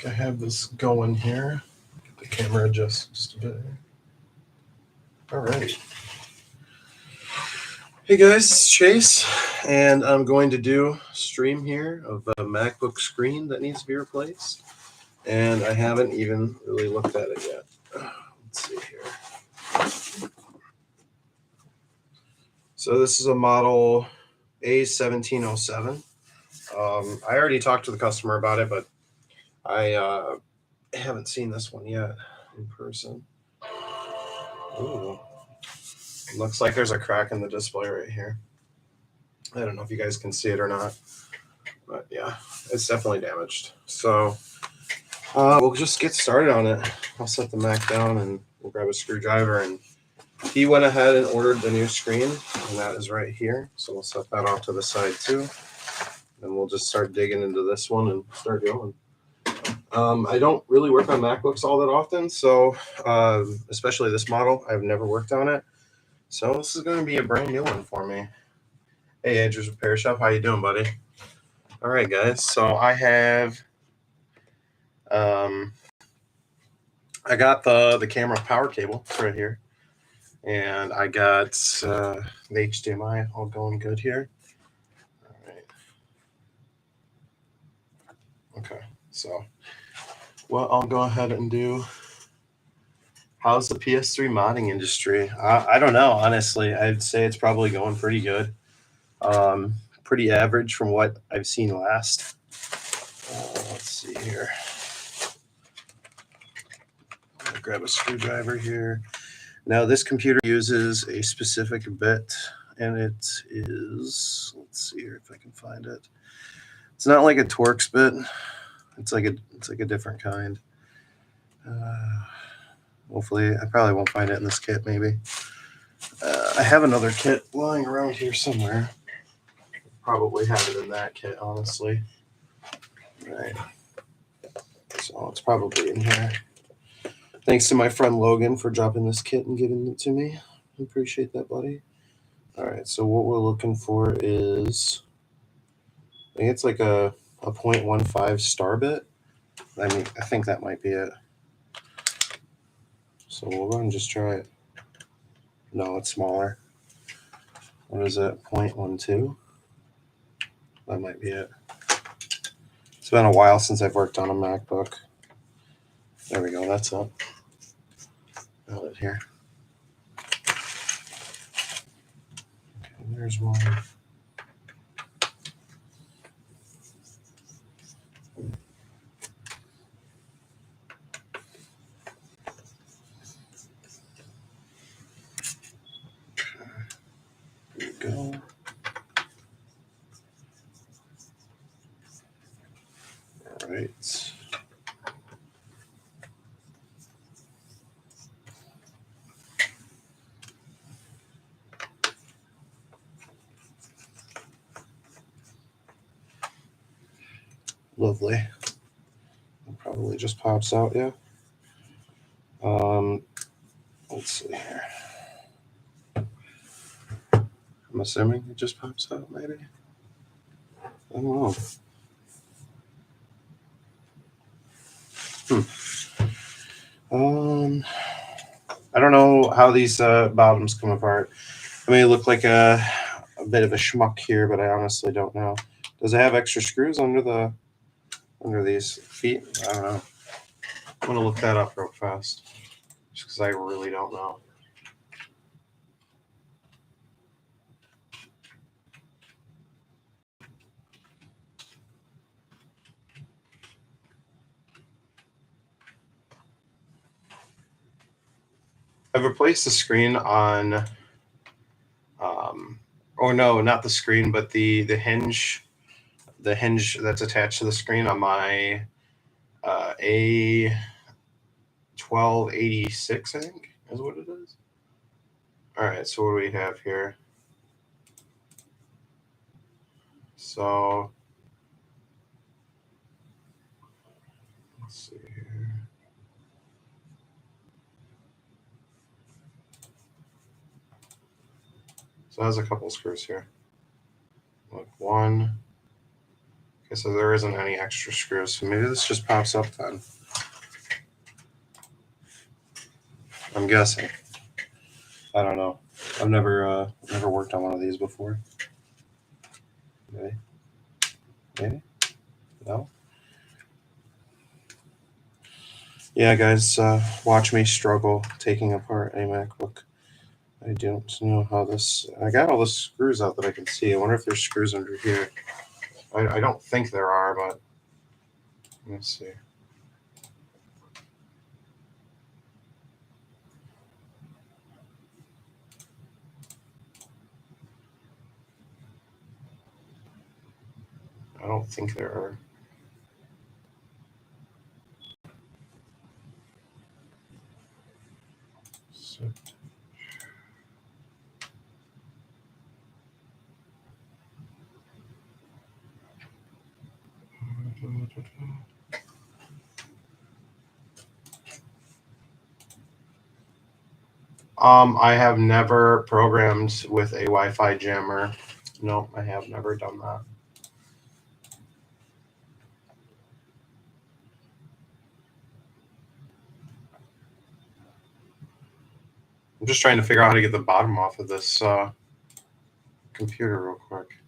I have this going here. Get the camera adjusted just a bit. All right. Hey guys, it's Chase, and I'm going to do a stream here of a MacBook screen that needs to be replaced, and I haven't even really looked at it yet. Let's see here. So this is a model A1707. I already talked to the customer about it, but I haven't seen this one yet in person. Ooh. Looks like there's a crack in the display right here. I don't know if you guys can see it or not, but yeah, it's definitely damaged. So we'll just get started on it. I'll set the Mac down and we'll grab a screwdriver. And he went ahead and ordered the new screen, and that is right here. So we'll set that off to the side too. And we'll just start digging into this one and start going. I don't really work on MacBooks all that often, so especially this model, I've never worked on it. So this is going to be a brand new one for me. Hey, Andrew's Repair Shop, how you doing, buddy? All right, guys. So I have, I got the camera power cable. It's right here, and I got the HDMI all going good here. All right. Okay. So what I'll go ahead and do. How's the PS3 modding industry? I don't know, honestly. I'd say it's probably going pretty good. Pretty average from what I've seen last. Let's see here. I'm gonna grab a screwdriver here. Now this computer uses a specific bit, and it is, let's see here if I can find it. It's not like a Torx bit. It's like a different kind. Hopefully, I probably won't find it in this kit, maybe. I have another kit lying around here somewhere. Probably have it in that kit, honestly. Right. So it's probably in here. Thanks to my friend Logan for dropping this kit and giving it to me. I appreciate that, buddy. All right, so what we're looking for is, I think it's like a 0.15 star bit. I mean, I think that might be it. So we'll go and just try it. No, it's smaller. What is it? 0.12? That might be it. It's been a while since I've worked on a MacBook. There we go. That's up. Got it here. Okay, there's one. There we go. All right. Lovely. It probably just pops out, yeah. Let's see here. I'm assuming it just pops out, maybe. I don't know. I don't know how these bottoms come apart. I mean, it look like a bit of a schmuck here, but I honestly don't know. Does it have extra screws under these feet? I don't know. I'm gonna look that up real fast, just because I really don't know. I've replaced the screen on, or no, not the screen, but the hinge that's attached to the screen on my A1286, I think is what it is. All right, so what do we have here? So let's see here. So there's a couple screws here. Like one. Okay, so there isn't any extra screws. So maybe this just pops up then. I'm guessing. I don't know. I've never worked on one of these before. Maybe. Maybe? No? Yeah, guys, watch me struggle taking apart a MacBook. I don't know how this... I got all the screws out that I can see. I wonder if there's screws under here. I don't think there are, but... Let's see. I don't think there are. So... I have never programmed with a Wi-Fi jammer. No, I have never done that. I'm just trying to figure out how to get the bottom off of this computer real quick.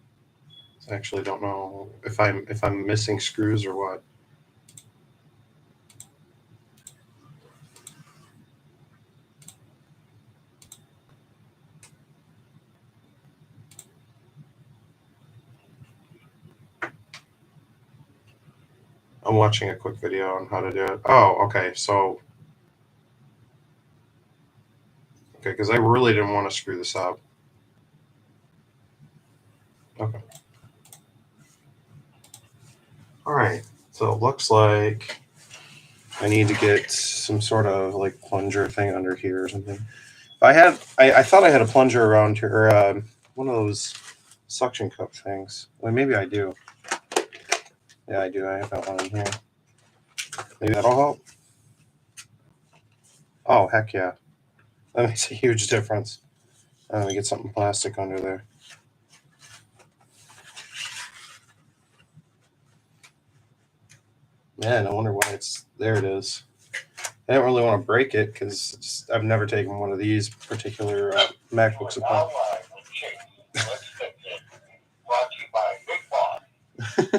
I actually don't know if I'm missing screws or what. I'm watching a quick video on how to do it. Oh, okay. So, okay, because I really didn't want to screw this up. Okay. All right. So it looks like I need to get some sort of like plunger thing under here or something. I thought I had a plunger around here, or one of those suction cup things. Well, maybe I do. Yeah, I do. I have that one in here. Maybe that'll help. Oh, heck yeah. That makes a huge difference. Let me get something plastic under there. Man, I wonder why it's there. It is. I don't really want to break it because I've never taken one of these particular MacBooks apart. Let's fix it. Brought to you by Big Boss.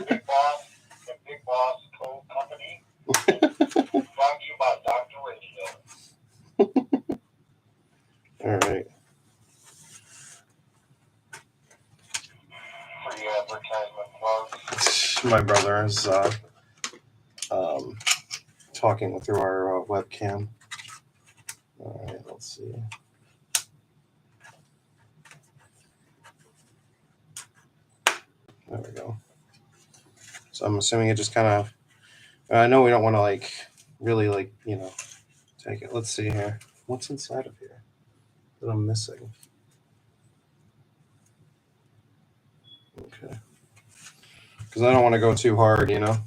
Big Boss, the Big Boss Coal Company. Brought to you by Dr. Radio. All right. Free advertisement plugs. My brother is talking through our webcam. All right, let's see. There we go. So I'm assuming it just kind of... I know we don't want to like really like, you know, take it. Let's see here. What's inside of here that I'm missing? Okay. Because I don't want to go too hard, you know.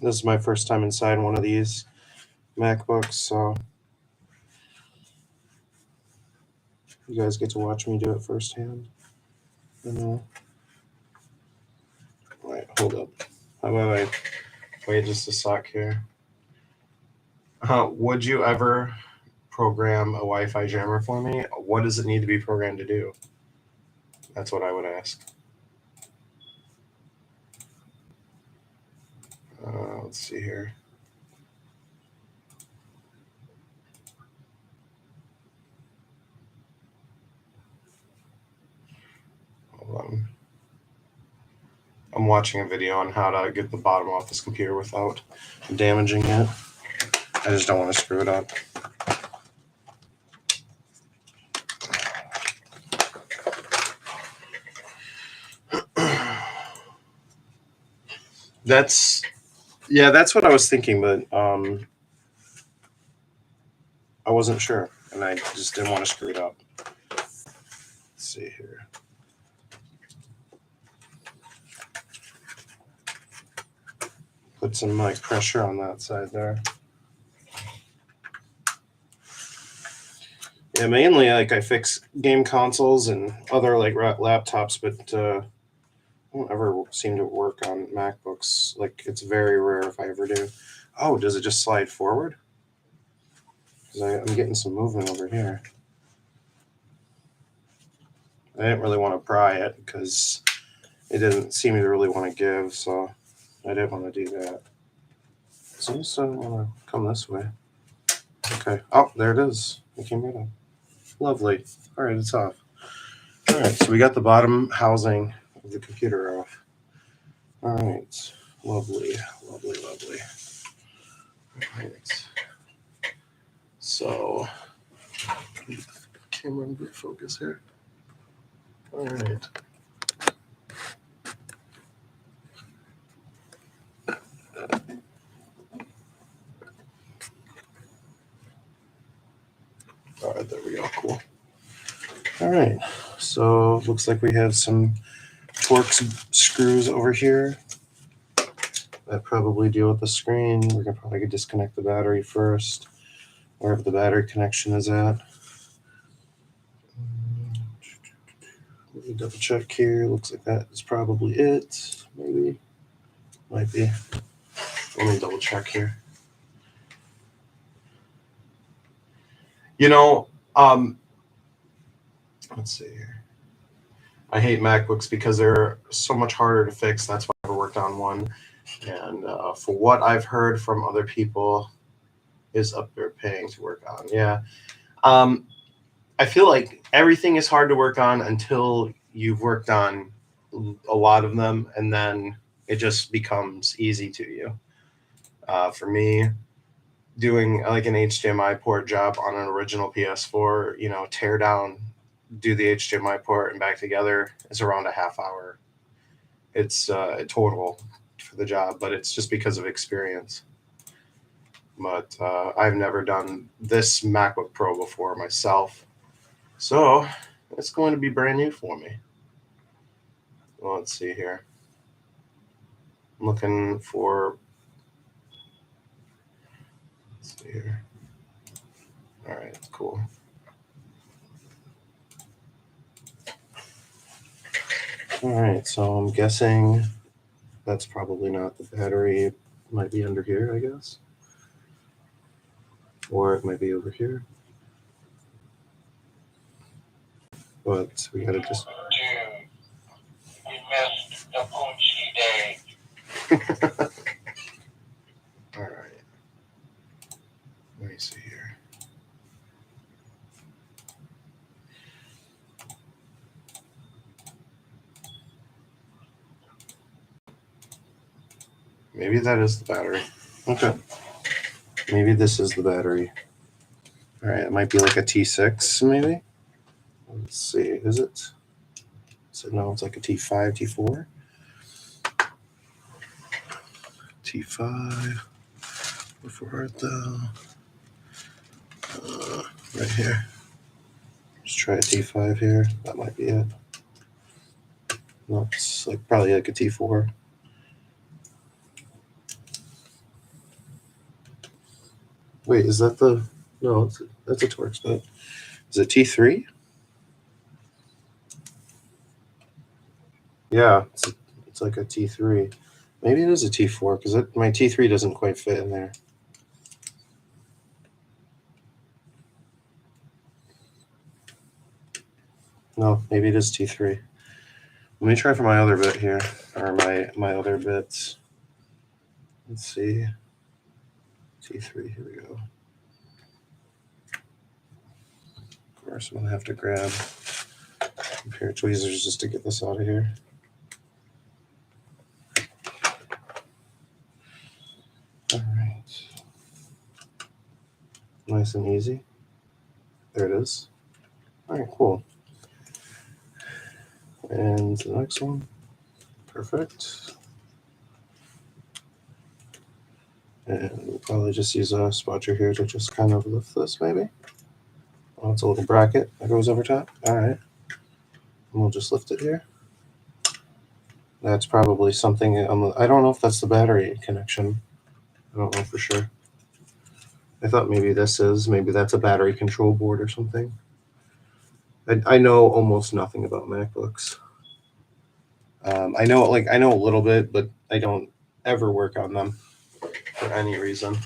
This is my first time inside one of these MacBooks, so you guys get to watch me do it firsthand. You know. Wait, hold up. How about I wait just a sec here? Would you ever program a Wi-Fi jammer for me? What does it need to be programmed to do? That's what I would ask. Let's see here. Hold on. I'm watching a video on how to get the bottom off this computer without damaging it. I just don't want to screw it up. That's what I was thinking, but I wasn't sure, and I just didn't want to screw it up. Let's see here. Put some like pressure on that side there. Yeah, mainly like I fix game consoles and other like laptops, but I don't ever seem to work on MacBooks. Like it's very rare if I ever do. Oh, does it just slide forward? Because I'm getting some movement over here. I didn't really want to pry it because it didn't seem to really want to give, so I didn't want to do that. So I just want to come this way. Okay. Oh, there it is. It came right up. Lovely. All right, it's off. All right, so we got the bottom housing of the computer off. All right. Lovely, lovely, lovely. All right. So, camera in good focus here. All right. All right, there we go. Cool. All right. So, looks like we have some Torx screws over here that probably deal with the screen. We're gonna probably disconnect the battery first, wherever the battery connection is at. Let me double check here. Looks like that is probably it. Maybe. Might be. Let me double check here. You know, let's see here. I hate MacBooks because they're so much harder to fix. That's why I never worked on one. And for what I've heard from other people, is up there paying to work on. Yeah. I feel like everything is hard to work on until you've worked on a lot of them, and then it just becomes easy to you. For me, doing like an HDMI port job on an original PS4, you know, tear down, do the HDMI port and back together is around a half hour. It's a total for the job, but it's just because of experience. But I've never done this MacBook Pro before myself, so it's going to be brand new for me. Well, let's see here. I'm looking for. Let's see here. All right, cool. All right, so I'm guessing that's probably not the battery. It might be under here, I guess. Or it might be over here. But we gotta just. We missed the Poochie Day. All right. Let me see here. Maybe that is the battery. Okay. Maybe this is the battery. All right, it might be like a T6, maybe. Let's see, is it? So no, it's like a T5, T4. T5. Before the right here. Just try a T5 here. That might be it. No, it's like probably like a T4. Wait, is that the? No, that's a Torx, but is it T3? Yeah, it's like a T3. Maybe it is a T4 because my T3 doesn't quite fit in there. No, maybe it is T3. Let me try for my other bit here, or my other bits. Let's see. T3, here we go. Of course, I'm gonna have to grab a pair of tweezers just to get this out of here. All right. Nice and easy. There it is. All right, cool. And the next one. Perfect. And we'll probably just use a spotcher here to just kind of lift this maybe. Oh, it's a little bracket that goes over top. All right. And we'll just lift it here. That's probably something, I don't know if that's the battery connection. I don't know for sure. I thought maybe maybe that's a battery control board or something. I know almost nothing about MacBooks. I know a little bit, but I don't ever work on them for any reason.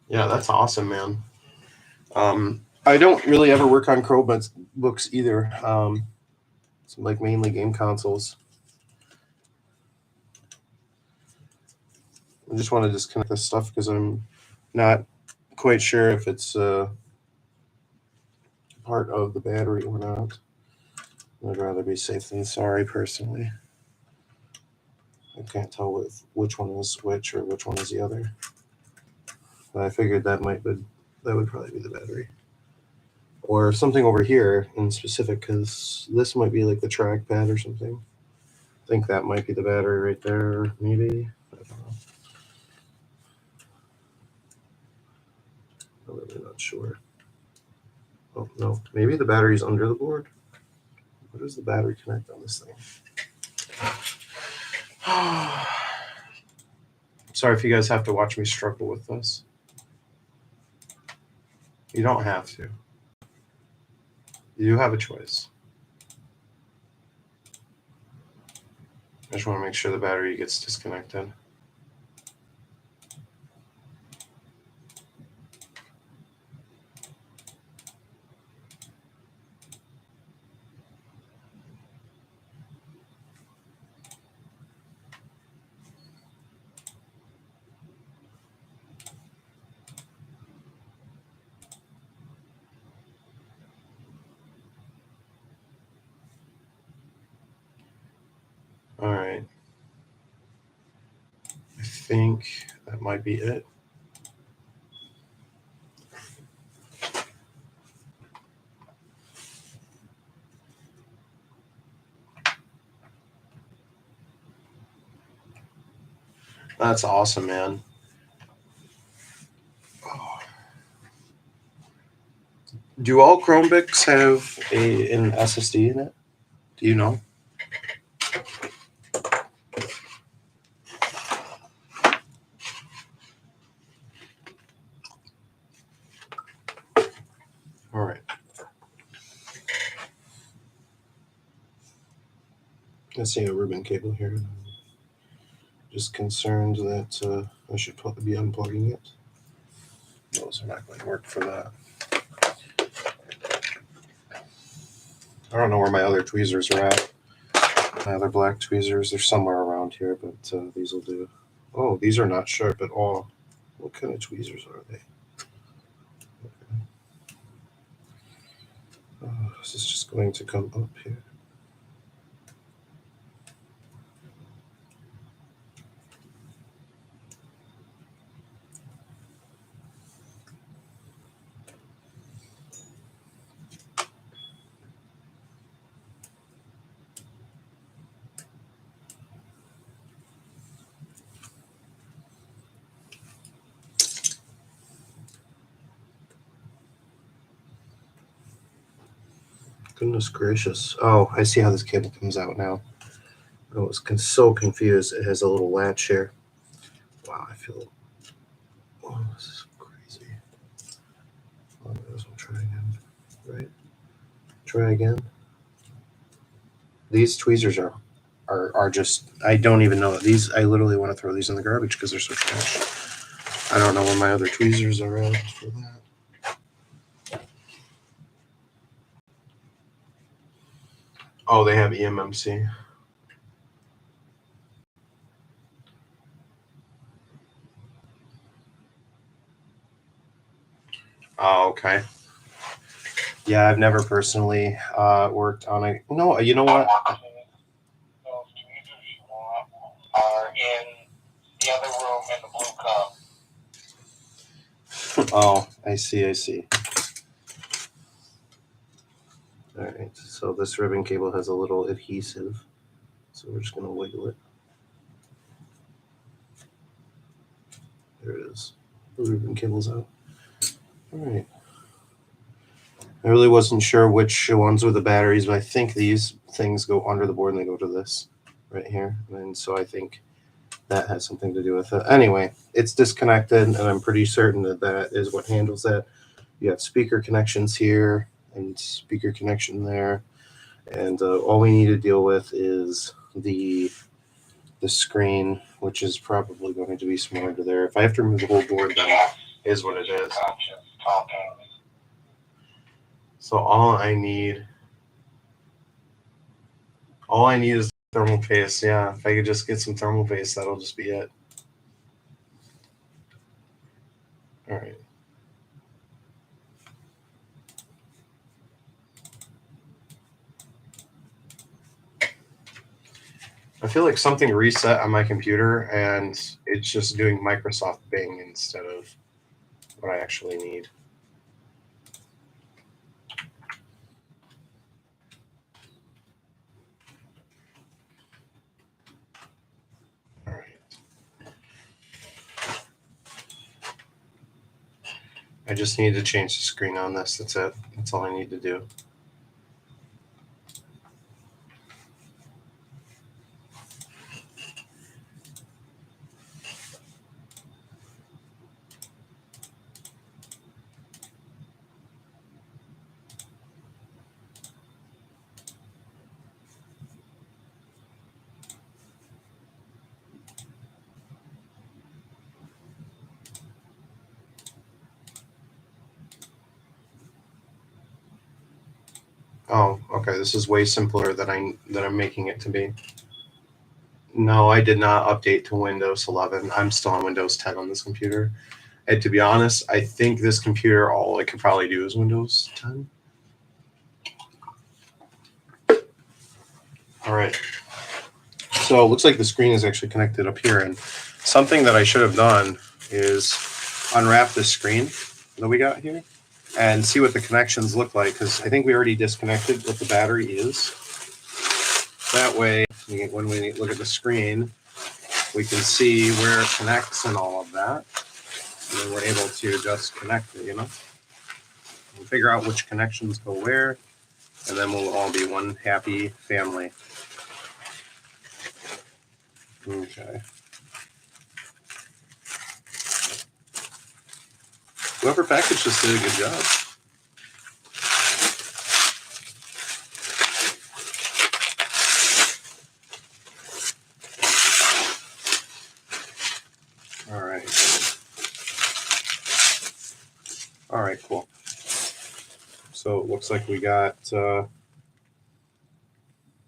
Yeah, that's awesome, man. I don't really ever work on Chromebooks either. It's like mainly game consoles. I just want to disconnect this stuff because I'm not quite sure if it's part of the battery or not. I'd rather be safe than sorry, personally. I can't tell which one is which or which one is the other. But I figured that would probably be the battery. Or something over here in specific, because this might be like the trackpad or something. I think that might be the battery right there, maybe. I don't know. I'm really not sure. Oh, no. Maybe the battery's under the board. Where does the battery connect on this thing? Sorry if you guys have to watch me struggle with this. You don't have to. You have a choice. I just want to make sure the battery gets disconnected. All right. I think that might be it. That's awesome, man. Oh. Do all Chromebooks have an SSD in it? Do you know? All right. I see a ribbon cable here. Just concerned that I should probably be unplugging it. Those are not going to work for that. I don't know where my other tweezers are at. My other black tweezers, they're somewhere around here, but these will do. Oh, these are not sharp at all. What kind of tweezers are they? Okay. Oh, this is just going to come up here. Goodness gracious. Oh, I see how this cable comes out now. I was so confused. It has a little latch here. Wow, I feel... Oh, this is crazy. Oh, I'll try again. Right? Try again. These tweezers are just... I don't even know. These, I literally want to throw these in the garbage because they're so trash. I don't know where my other tweezers are at for that. Oh, they have eMMC. Oh, okay. Yeah, I've never personally worked on a... No, you know what? Those tweezers you want are in the other room in the blue cup. Oh, I see. All right, so this ribbon cable has a little adhesive, so we're just going to wiggle it. There it is. The ribbon cable's out. All right. I really wasn't sure which ones were the batteries, but I think these things go under the board and they go to this right here. And so I think that has something to do with it. Anyway, it's disconnected, and I'm pretty certain that that is what handles that. You have speaker connections here and speaker connection there, and all we need to deal with is the screen, which is probably going to be similar to there. If I have to remove the whole board, then is what it is. So all I need is thermal paste. Yeah, if I could just get some thermal paste, that'll just be it. All right. I feel like something reset on my computer and it's just doing Microsoft Bing instead of what I actually need. All right. I just need to change the screen on this. That's it. That's all I need to do. Oh, okay. This is way simpler than I'm making it to be. No, I did not update to Windows 11. I'm still on Windows 10 on this computer. And to be honest, I think this computer, all it could probably do is Windows 10. All right. So it looks like the screen is actually connected up here. And something that I should have done is unwrap this screen that we got here and see what the connections look like, because I think we already disconnected what the battery is. That way, when we look at the screen, we can see where it connects and all of that. And then we're able to just connect it, We'll figure out which connections go where, and then we'll all be one happy family. Okay. Whoever packaged this did a good job. All right, cool. So it looks like we got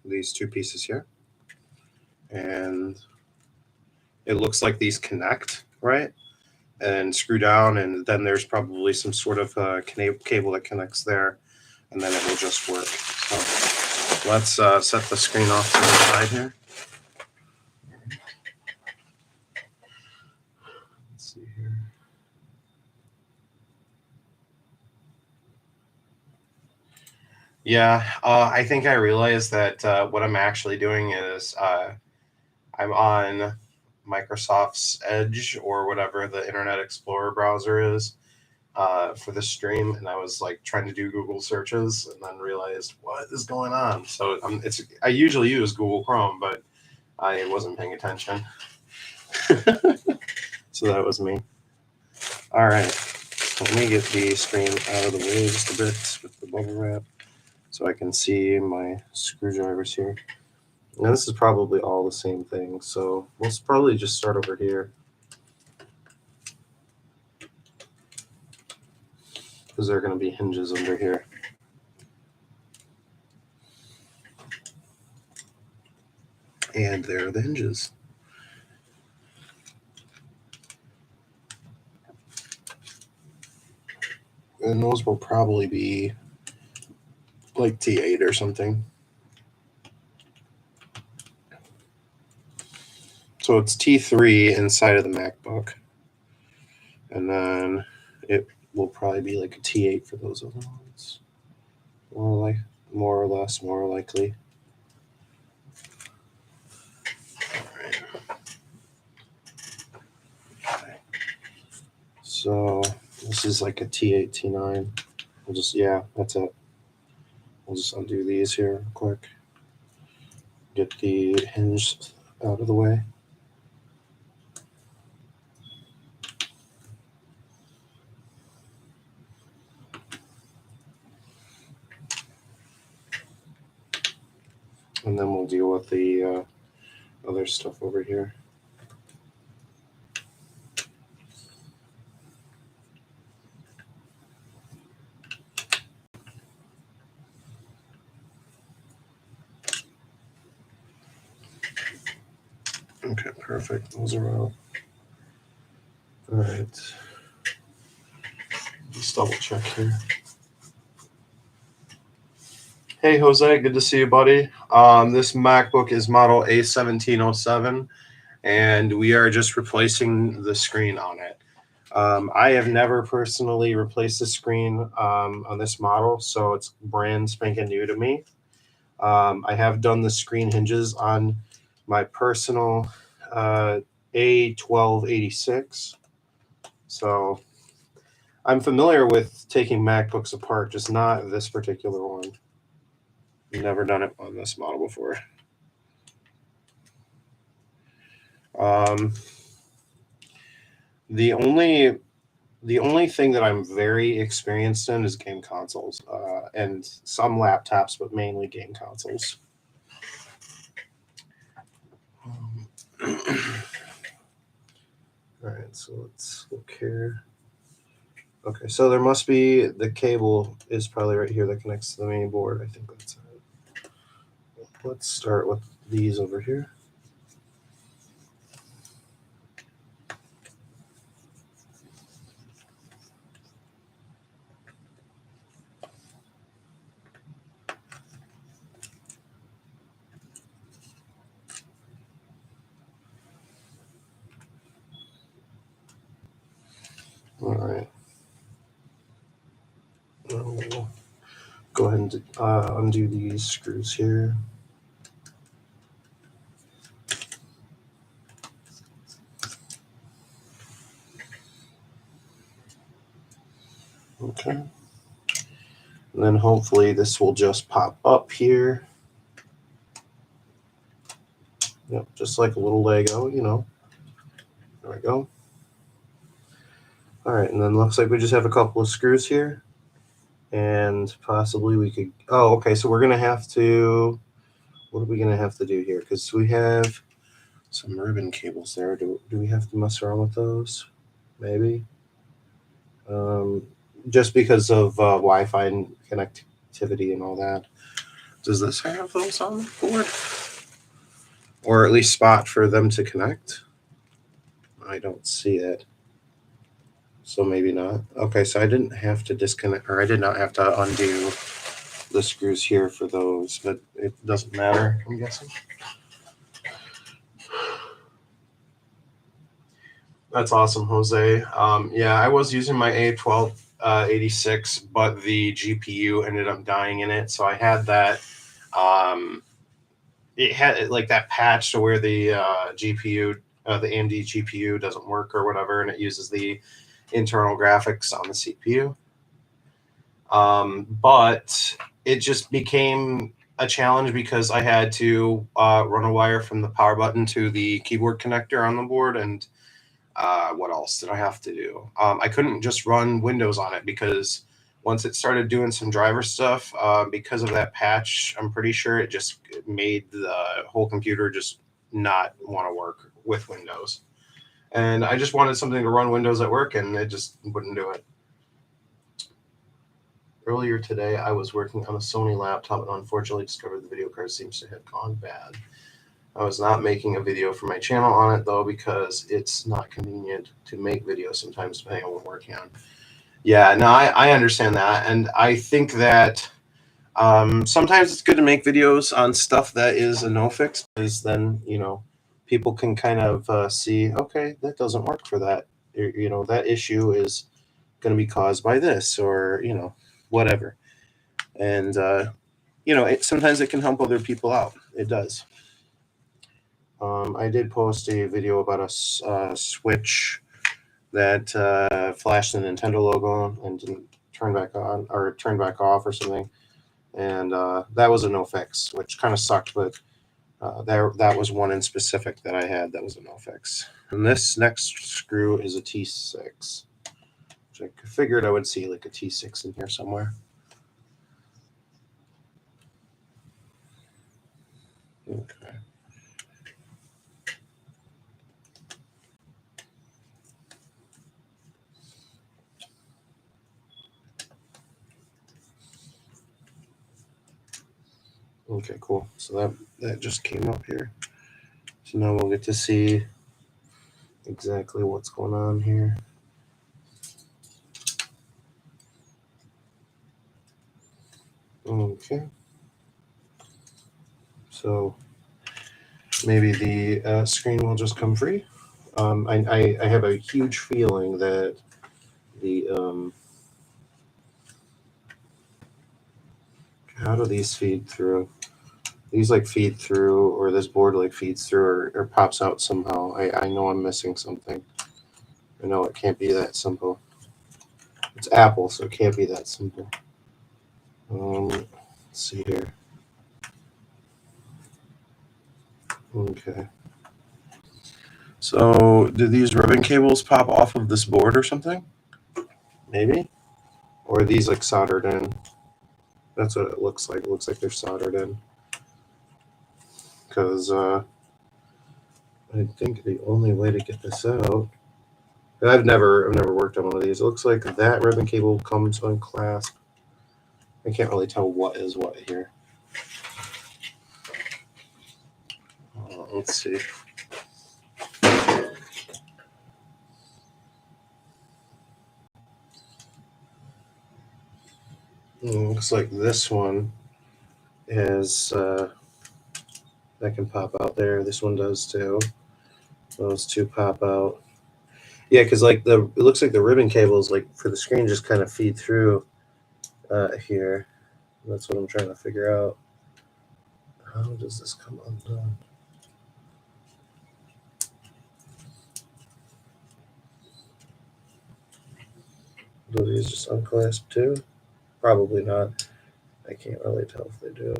these two pieces here. And it looks like these connect, right? And screw down, and then there's probably some sort of cable that connects there, and then it will just work. So let's set the screen off to the side here. Let's see here. Yeah, I think I realized that what I'm actually doing is I'm on Microsoft's Edge or whatever the Internet Explorer browser is for the stream, and I was like trying to do Google searches, and then realized what is going on. So I usually use Google Chrome, but I wasn't paying attention. So that was me. All right, let me get the screen out of the way just a bit with the bubble wrap, so I can see my screwdrivers here. Now this is probably all the same thing, so we'll probably just start over here, because there are going to be hinges under here. And there are the hinges. And those will probably be like T8 or something. So it's T3 inside of the MacBook. And then it will probably be like a T8 for those other ones. More or less, more likely. All right. Okay. So this is like a T8, T9. We'll just, yeah, that's it. We'll just undo these here real quick. Get the hinge out of the way. And then we'll deal with the other stuff over here. Okay, perfect. Those are out. All right. Let's double check here. Hey, Jose, good to see you, buddy. This MacBook is model A1707, and we are just replacing the screen on it. I have never personally replaced the screen on this model, so it's brand spanking new to me. I have done the screen hinges on my personal A1286, so I'm familiar with taking MacBooks apart, just not this particular one. Never done it on this model before. The only thing that I'm very experienced in is game consoles and some laptops, but mainly game consoles. All right, so let's look here. Okay, so there must be, the cable is probably right here that connects to the main board. I think that's it. Let's start with these over here. All right. We'll go ahead and undo these screws here. Okay. And then hopefully this will just pop up here. Yep, just like a little Lego, you know. There we go. All right, and then looks like we just have a couple of screws here. And possibly we could, oh, okay, so we're going to have to, what are we going to have to do here? Because we have some ribbon cables there. Do we have to mess around with those? Maybe. Just because of Wi-Fi and connectivity and all that. Does this have those on the board? Or at least spot for them to connect? I don't see it. So maybe not. Okay, so I didn't have to disconnect, or I did not have to undo the screws here for those, but it doesn't matter, I'm guessing. That's awesome, Jose. Yeah, I was using my A1286, but the GPU ended up dying in it, so I had that. It had like that patch to where the GPU, the AMD GPU doesn't work or whatever, and it uses the internal graphics on the CPU. But it just became a challenge because I had to run a wire from the power button to the keyboard connector on the board. And what else did I have to do? I couldn't just run Windows on it because once it started doing some driver stuff, because of that patch, I'm pretty sure it just made the whole computer just not want to work with Windows. And I just wanted something to run Windows at work, and it just wouldn't do it. Earlier today, I was working on a Sony laptop and unfortunately discovered the video card seems to have gone bad. I was not making a video for my channel on it, though, because it's not convenient to make videos sometimes, depending on what I'm working on. Yeah, no, I understand that. And I think that sometimes it's good to make videos on stuff that is a no-fix, because then, you know, people can kind of see, okay, that doesn't work for that. You know, that issue is going to be caused by this, or, you know, whatever. And, you know, sometimes it can help other people out. It does. I did post a video about a switch that flashed the Nintendo logo and didn't turn back on or turn back off or something. And that was a no fix, which kind of sucked, but that was one in specific that I had that was a no fix. And this next screw is a T6, which I figured I would see like a T6 in here somewhere. Okay. Okay, cool. So that just came up here. So now we'll get to see exactly what's going on here. Okay. So maybe the screen will just come free. I have a huge feeling that the how do these feed through? These like feed through, or this board like feeds through, or pops out somehow. I know I'm missing something. I know it can't be that simple. It's Apple, so it can't be that simple. Let's see here. Okay. So, do these ribbon cables pop off of this board or something? Maybe? Or are these like soldered in? That's what it looks like. It looks like they're soldered in. Because I think the only way to get this out. I've never worked on one of these. It looks like that ribbon cable comes unclasped. I can't really tell what is what here. Let's see. Looks like this one is that can pop out there. This one does too. Those two pop out. Yeah, because like it looks like the ribbon cables like for the screen just kind of feed through here. That's what I'm trying to figure out. How does this come undone? Do these just unclasp too? Probably not. I can't really tell if they do.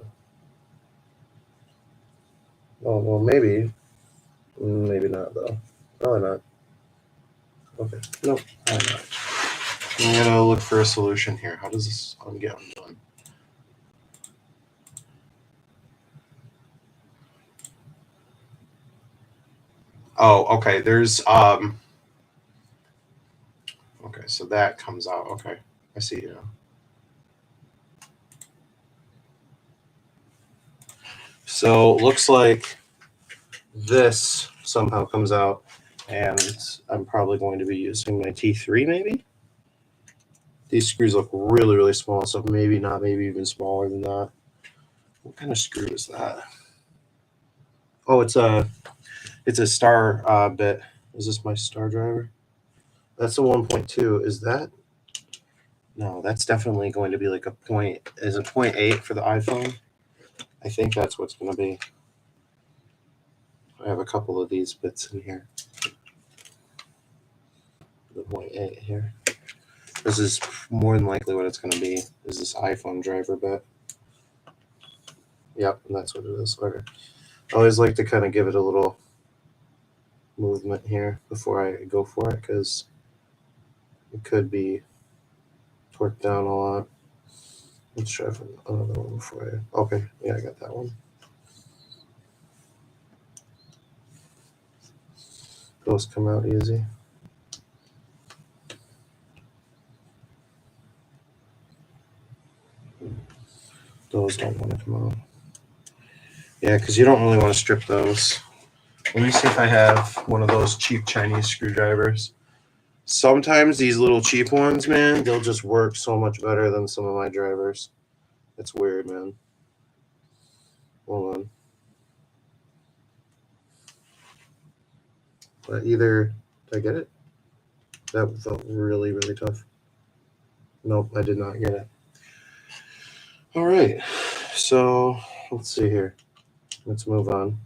Well, maybe. Maybe not though. Probably not. Okay. Nope. Probably not. I'm gonna look for a solution here. How does this get undone? Oh, okay. There's okay, so that comes out. Okay. I see you now. So looks like this somehow comes out, and I'm probably going to be using my T3 maybe. These screws look really, really small, so maybe not, maybe even smaller than that. What kind of screw is that? Oh, it's a star bit. Is this my star driver? That's a 1.2. Is that? No, that's definitely going to be like a point. Is it 0.8 for the iPhone? I think that's what's going to be. I have a couple of these bits in here. The 0.8 here. This is more than likely what it's going to be. Is this iPhone driver bit? Yep, and that's what it is. Okay. I always like to kind of give it a little movement here before I go for it because it could be torqued down a lot. Let's try for another one before I. Okay, yeah, I got that one. Those come out easy. Those don't want to come out. Yeah, because you don't really want to strip those. Let me see if I have one of those cheap Chinese screwdrivers. Sometimes these little cheap ones, man, they'll just work so much better than some of my drivers. It's weird, man. Hold on. But either, did I get it? That felt really, really tough. Nope, I did not get it. All right, so let's see here. Let's move on.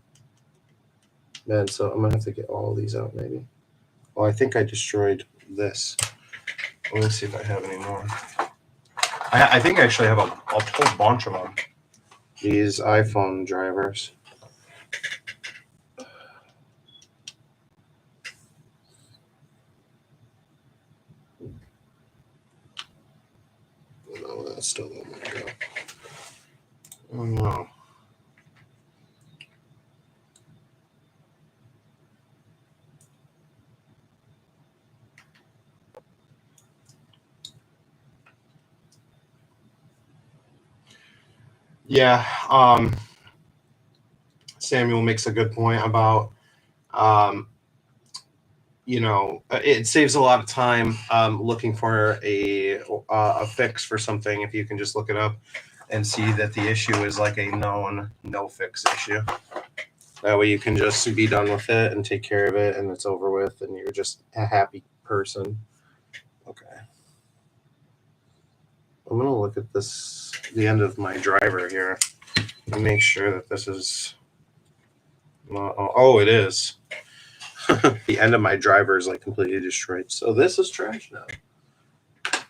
Man, so I'm gonna have to get all of these out maybe. Oh, I think I destroyed this. Let me see if I have any more. I think I actually have a whole bunch of them. These iPhone drivers. No, that's still not gonna go. Oh no. Yeah, Samuel makes a good point about, it saves a lot of time looking for a fix for something if you can just look it up and see that the issue is like a known no fix issue. That way you can just be done with it and take care of it, and it's over with, and you're just a happy person. Okay. I'm going to look at the end of my driver here, and make sure that this is, it is. The end of my driver is like completely destroyed. So this is trash now.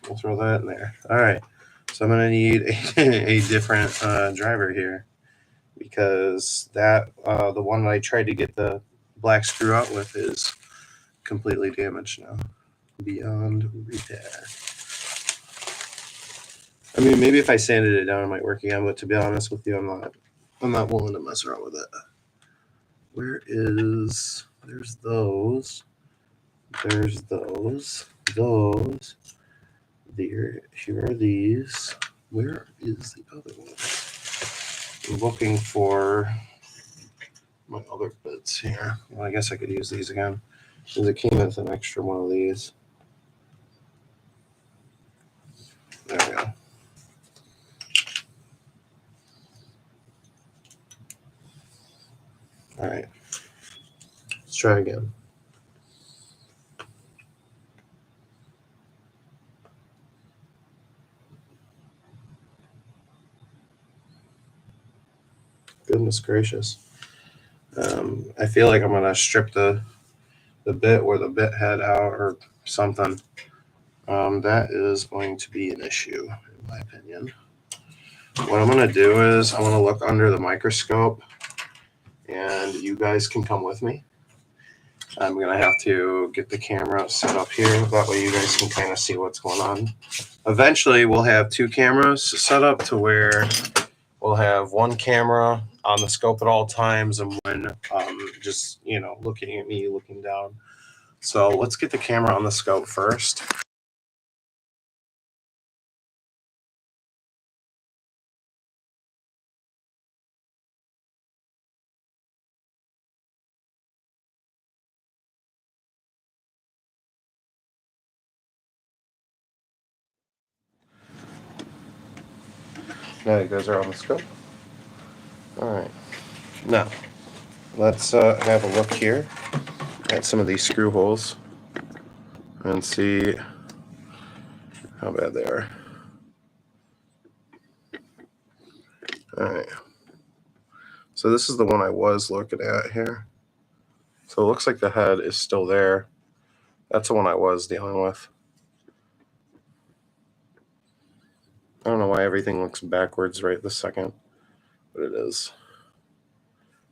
We'll throw that in there. All right. So I'm going to need a different driver here, because the one that I tried to get the black screw out with is completely damaged now, beyond repair. I mean, maybe if I sanded it down, it might work again. But to be honest with you, I'm not willing to mess around with it. There's those. There's those. Those. Here are these. Where is the other one? I'm looking for my other bits here. Well, I guess I could use these again, because it came with an extra one of these. There we go. All right. Let's try again. Goodness gracious. I feel like I'm going to strip the bit or the bit head out or something. That is going to be an issue, in my opinion. What I'm going to do is I want to look under the microscope, and you guys can come with me. I'm going to have to get the camera set up here. That way you guys can kind of see what's going on. Eventually, we'll have two cameras set up to where we'll have one camera on the scope at all times, and when just, looking at me, looking down. So let's get the camera on the scope first. Now you guys are on the scope. All right. Now, let's have a look here at some of these screw holes and see how bad they are. All right. So this is the one I was looking at here. So it looks like the head is still there. That's the one I was dealing with. I don't know why everything looks backwards right this second, but it is.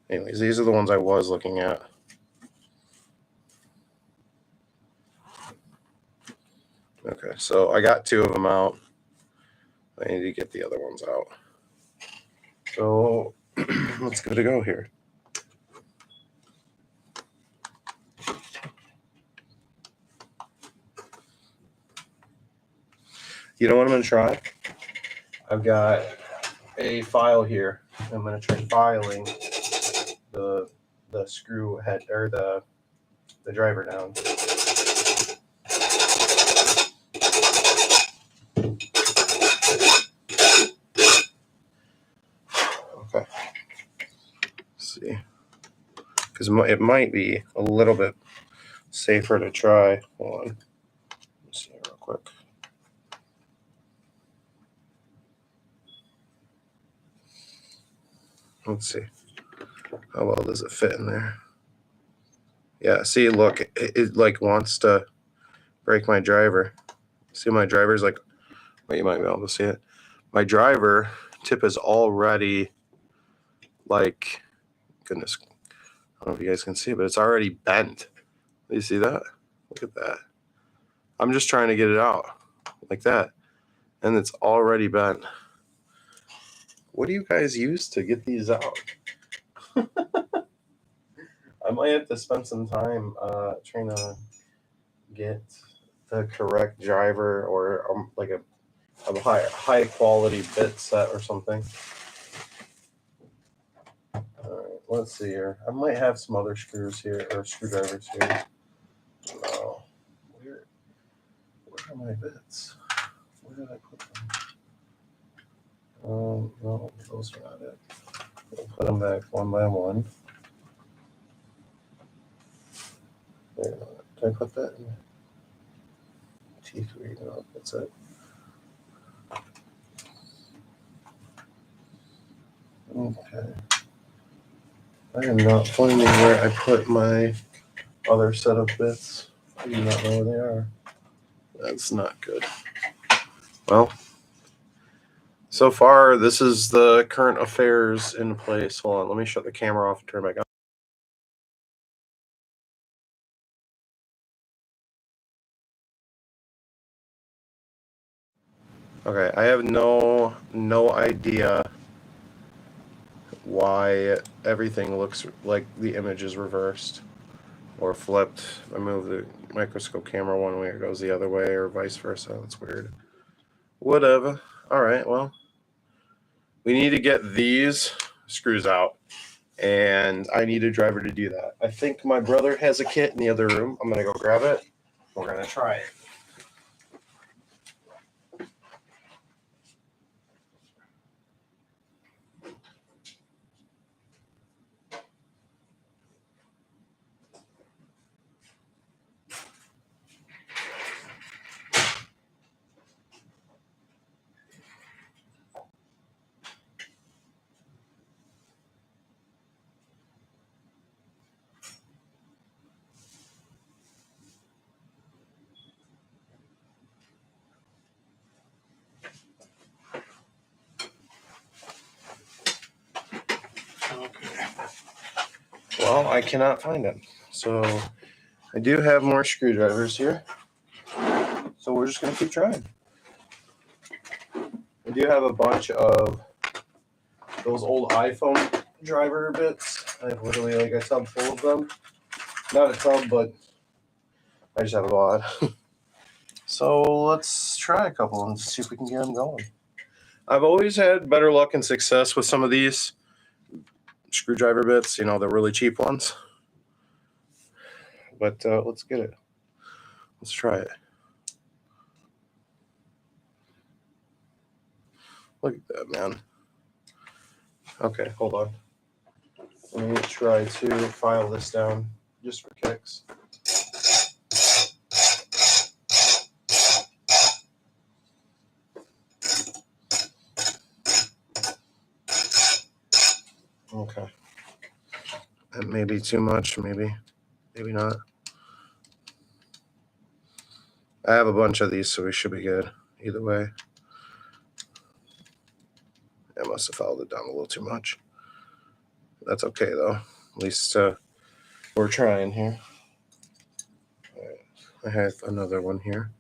Anyways, these are the ones I was looking at. Okay, so I got two of them out. I need to get the other ones out. So let's give it a go here. You know what I'm going to try? I've got a file here. I'm going to try filing the screw head or the driver down. Okay. Let's see. Because it might be a little bit safer to try. Hold on. Let's see real quick. Let's see. How well does it fit in there? Yeah, see, look, it like wants to break my driver. See, my driver's like, well, you might be able to see it. My driver tip is already like, goodness, I don't know if you guys can see, but it's already bent. You see that? Look at that. I'm just trying to get it out like that, and it's already bent. What do you guys use to get these out? I might have to spend some time trying to get the correct driver or like a high quality bit set or something. let's see here. I might have some other screws here, or screwdrivers here. No. Where are my bits? Where did I put them? No, those are not it. We'll put them back one by one. Wait a minute. Did I put that in? T3, no, that's it. Okay. I am not finding where I put my other set of bits. I do not know where they are. That's not good. Well, so far, this is the current affairs in place. Hold on, let me shut the camera off and turn it back on. Okay, I have no idea why everything looks like the image is reversed or flipped. I move the microscope camera one way, it goes the other way, or vice versa. That's weird. Whatever. All right, well, we need to get these screws out, and I need a driver to do that. I think my brother has a kit in the other room. I'm going to go grab it. We're going to try it. Okay. Well, I cannot find them. So I do have more screwdrivers here. So we're just going to keep trying. I do have a bunch of those old iPhone driver bits. I have literally like a tub full of them. Not a tub, but I just have a lot. So let's try a couple and see if we can get them going. I've always had better luck and success with some of these screwdriver bits, you know, the really cheap ones. But let's get it. Let's try it. Look at that, man. Okay, hold on. Let me try to file this down just for kicks. Okay. That may be too much, maybe not. I have a bunch of these, so we should be good either way. I must have fouled it down a little too much. That's okay, though. At least we're trying here. All right. I have another one here.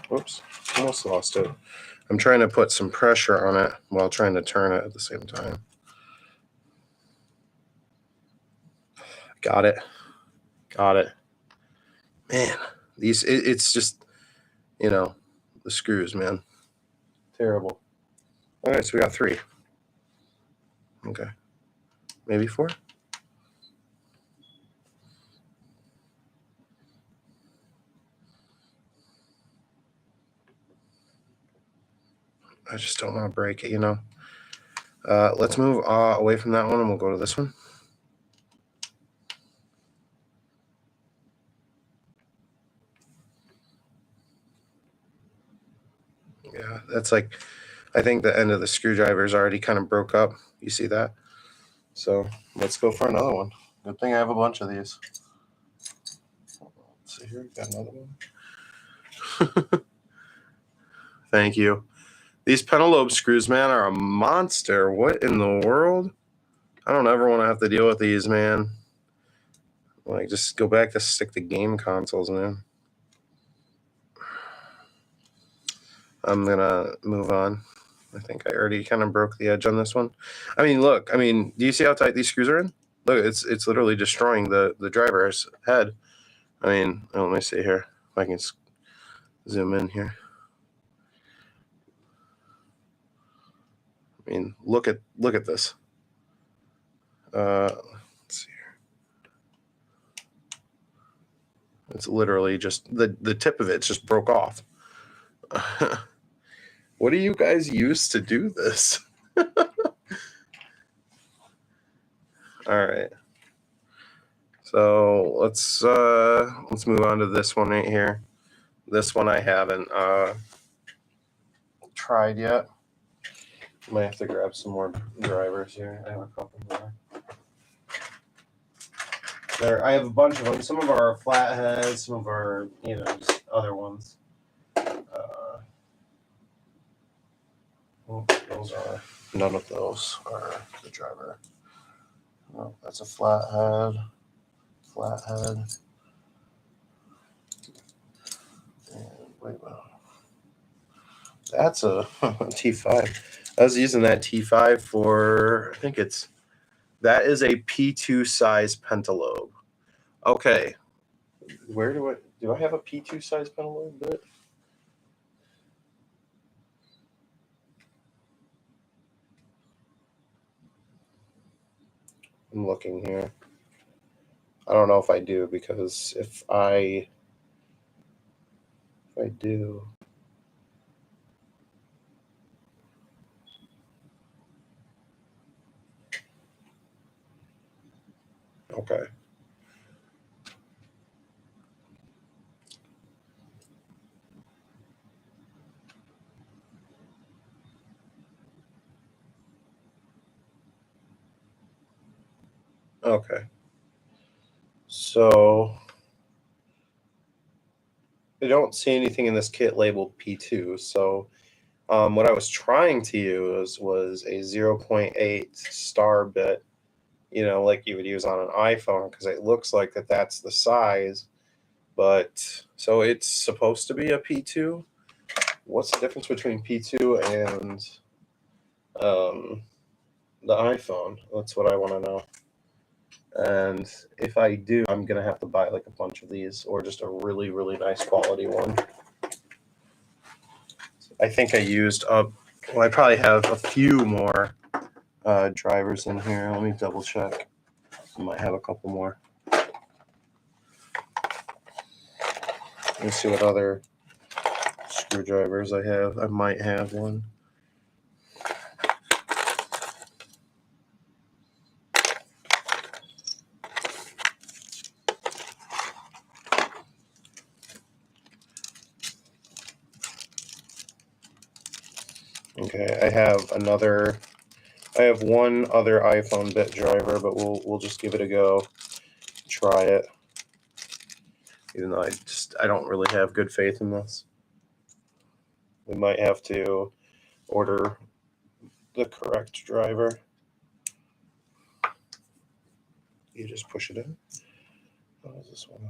Whoops, almost lost it. I'm trying to put some pressure on it while trying to turn it at the same time. Got it. Man, these, it's just, you know, the screws, man. Terrible. All right, so we got 3. Okay. Maybe 4? I just don't want to break it, you know. Let's move away from that one, and we'll go to this one. Yeah, that's like, I think the end of the screwdriver is already kind of broke up. You see that? So let's go for another one. Good thing I have a bunch of these. Let's see here, got another one. Thank you. These pentalobe screws, man, are a monster. What in the world? I don't ever want to have to deal with these, man. Like, just go back to stick to game consoles, man. I'm gonna move on. I think I already kind of broke the edge on this one. I mean, look. I mean, do you see how tight these screws are in? Look, it's literally destroying the driver's head. I mean, let me see here. If I can zoom in here. I mean, look at this. Let's see here. It's literally just the tip of it just broke off. What do you guys use to do this? All right. So let's move on to this one right here. This one I haven't tried yet. Might have to grab some more drivers here. I have a couple more. I have a bunch of them. Some of our flatheads, some of our, just other ones. Those are, none of those are the driver. Oh, that's a flathead. And wait, that's a T5. I was using that T5 for, I think that is a P2 size pentalobe. Okay. Where do I have a P2 size pentalobe bit? I'm looking here. I don't know if I do, because if I do, okay. Okay. So I don't see anything in this kit labeled P2. So what I was trying to use was a 0.8 star bit, like you would use on an iPhone, because it looks like that's the size. But so it's supposed to be a P2. What's the difference between P2 and the iPhone? That's what I want to know. And if I do, I'm going to have to buy like a bunch of these, or just a really, really nice quality one. I think I used up, I probably have a few more drivers in here. Let me double check. I might have a couple more. Let me see what other screwdrivers I have. I might have one. Okay, I have one other iPhone bit driver, but we'll just give it a go. Try it. Even though I don't really have good faith in this. We might have to order the correct driver. You just push it in. How does this one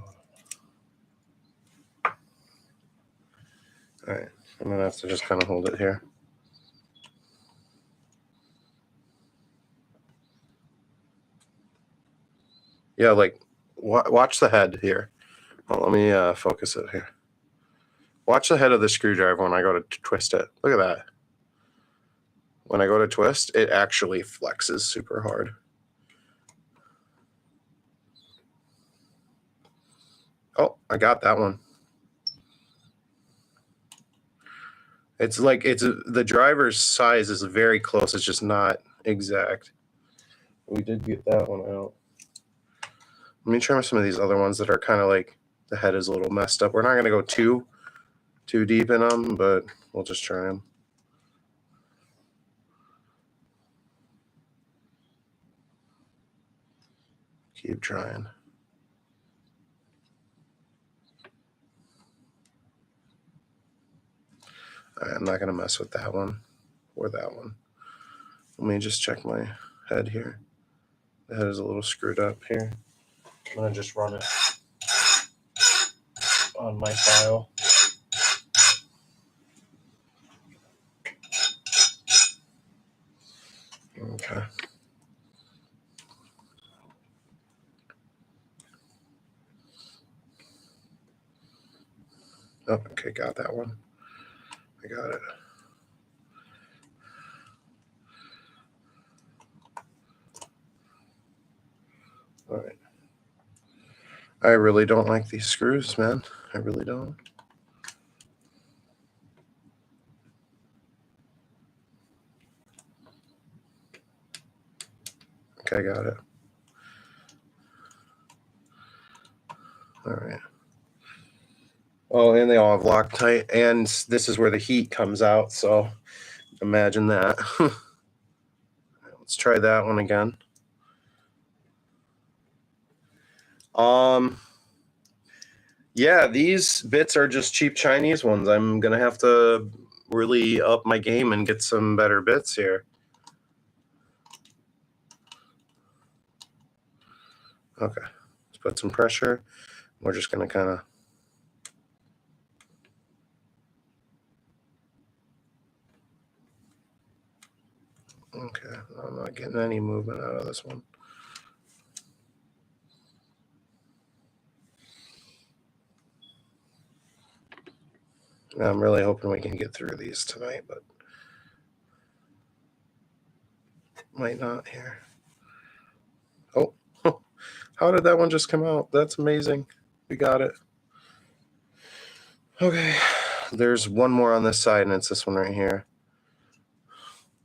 on? All right, I'm gonna have to just kind of hold it here. Yeah, like watch the head here. Well, let me focus it here. Watch the head of the screwdriver when I go to twist it. Look at that. When I go to twist, it actually flexes super hard. Oh, I got that one. It's like the driver's size is very close. It's just not exact. We did get that one out. Let me try some of these other ones that are kind of like the head is a little messed up. We're not going to go too deep in them, but we'll just try them. Keep trying. All right, I'm not going to mess with that one or that one. Let me just check my head here. The head is a little screwed up here. I'm going to just run it on my file. Okay. Oh, okay, got that one. I got it. All right. I really don't like these screws, man. I really don't. Okay, I got it. All right. Oh, and they all have Loctite, and this is where the heat comes out, so imagine that. Let's try that one again. Yeah, these bits are just cheap Chinese ones. I'm gonna have to really up my game and get some better bits here. Okay, let's put some pressure. We're just gonna kind of. Okay, I'm not getting any movement out of this one. I'm really hoping we can get through these tonight, but might not here. Oh, how did that one just come out? That's amazing. We got it. Okay, there's one more on this side, and it's this one right here.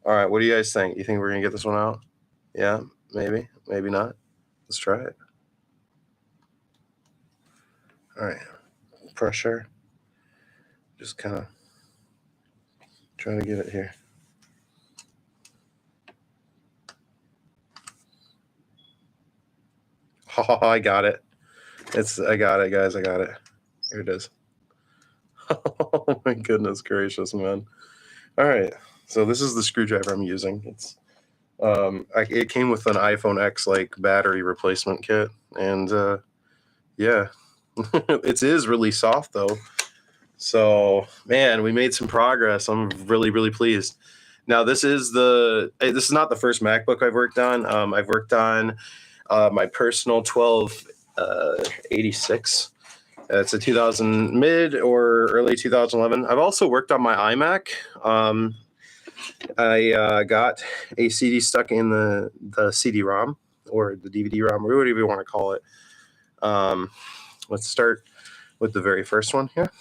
All right, what do you guys think? You think we're gonna get this one out? Yeah, maybe, maybe not. Let's try it. All right, pressure. Just kind of trying to get it here. Oh, I got it. I got it, guys. I got it. Here it is. Oh my goodness gracious, man. All right, so this is the screwdriver I'm using. It's it came with an iPhone X like battery replacement kit, and yeah, it is really soft though. So man, we made some progress. I'm really pleased. Now this is not the first MacBook I've worked on. I've worked on my personal 1286. It's a 2000 mid or early 2011. I've also worked on my iMac. I got a CD stuck in the CD-ROM or the DVD-ROM, or whatever you want to call it. Let's start with the very first one here.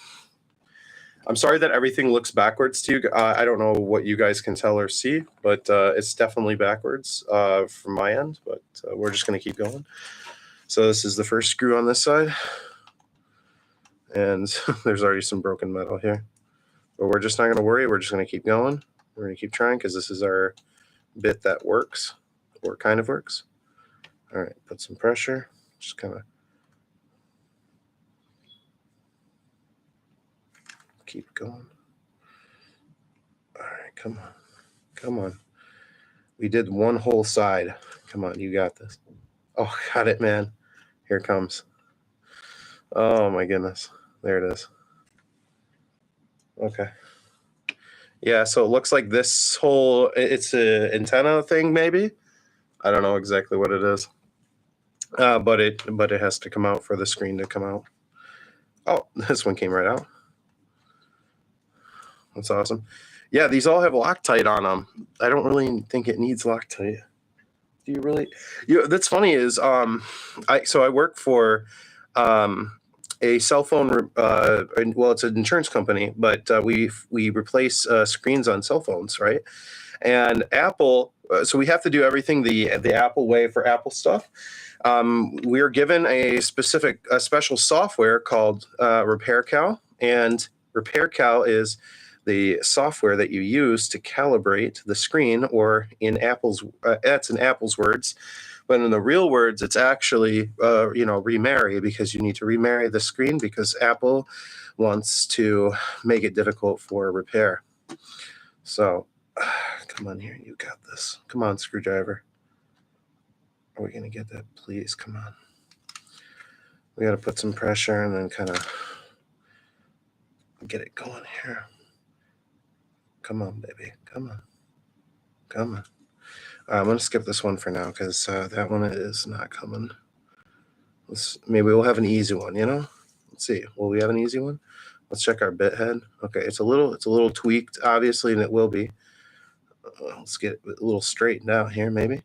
I'm sorry that everything looks backwards to you. I don't know what you guys can tell or see, but it's definitely backwards from my end, but we're just going to keep going. So this is the first screw on this side, and there's already some broken metal here. But we're just not going to worry. We're just going to keep going. We're going to keep trying because this is our bit that works, or kind of works. All right, put some pressure. Just kind of keep going. All right, come on. Come on. We did one whole side. Come on, you got this. Oh, got it, man. Here it comes. Oh, my goodness. There it is. Okay. Yeah, so it looks like this whole, it's an antenna thing, maybe. I don't know exactly what it is. But it has to come out for the screen to come out. Oh, this one came right out. That's awesome. Yeah, these all have Loctite on them. I don't really think it needs Loctite. Do you really? That's funny is I work for a cell phone. Well, it's an insurance company, but we replace screens on cell phones, right? And Apple. So we have to do everything the Apple way for Apple stuff. We're given a special software called RepairCal, and RepairCal is the software that you use to calibrate the screen, or in Apple's, that's in Apple's words, but in the real words, it's actually, remarry, because you need to remarry the screen because Apple wants to make it difficult for repair. So, come on here, you got this. Come on, screwdriver. Are we gonna get that? Please, come on. We gotta put some pressure and then kind of get it going here. Come on, baby. Come on. Come on. I'm going to skip this one for now because that one is not coming. Maybe we'll have an easy one, Let's see. Will we have an easy one? Let's check our bit head. Okay, it's a little tweaked, obviously, and it will be. Let's get it a little straightened out here, maybe.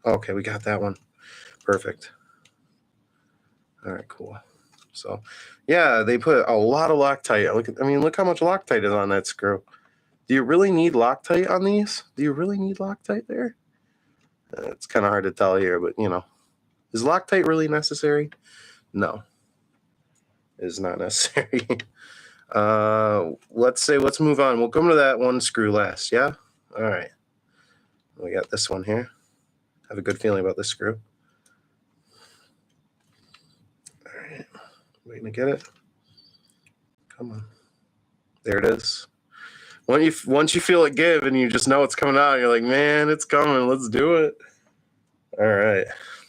Okay, we got that one. Perfect. All right, cool. So, yeah, they put a lot of Loctite. Look how much Loctite is on that screw. Do you really need Loctite on these? Do you really need Loctite there? It's kind of hard to tell here, but is Loctite really necessary? No, it is not necessary. Let's move on. We'll come to that one screw last. Yeah. All right. We got this one here. I have a good feeling about this screw. All right. Waiting to get it. Come on. There it is. Once you feel it give and you just know it's coming out, you're like, man, it's coming. Let's do it. All right.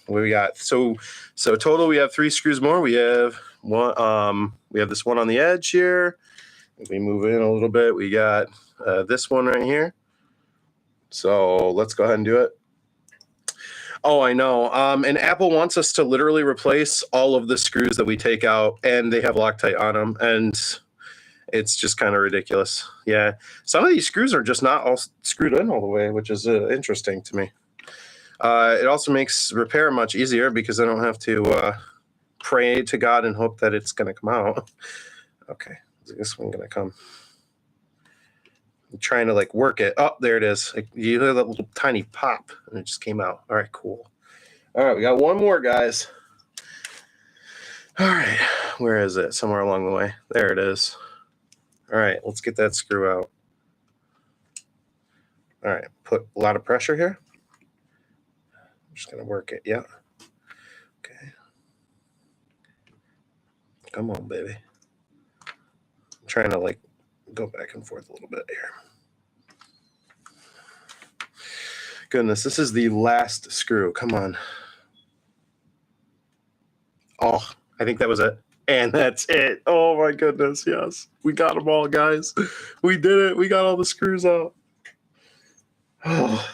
What we got? So total we have 3 screws more. We have one. We have this one on the edge here. If we move in a little bit, we got this one right here. So let's go ahead and do it. Oh, I know. And Apple wants us to literally replace all of the screws that we take out, and they have Loctite on them, and it's just kind of ridiculous. Yeah, some of these screws are just not all screwed in all the way, which is interesting to me. It also makes repair much easier because I don't have to pray to God and hope that it's going to come out. Okay, is this one going to come? I'm trying to work it. Oh, there it is. You hear that little tiny pop, and it just came out. All right, cool. All right, we got one more, guys. All right, where is it? Somewhere along the way. There it is. All right, let's get that screw out. All right, put a lot of pressure here. I'm just going to work it. Yeah. Okay. Come on, baby. I'm trying to go back and forth a little bit here. Goodness, this is the last screw. Come on. Oh, I think that was it. And that's it. Oh my goodness, yes. We got them all, guys. We did it. We got all the screws out. Oh,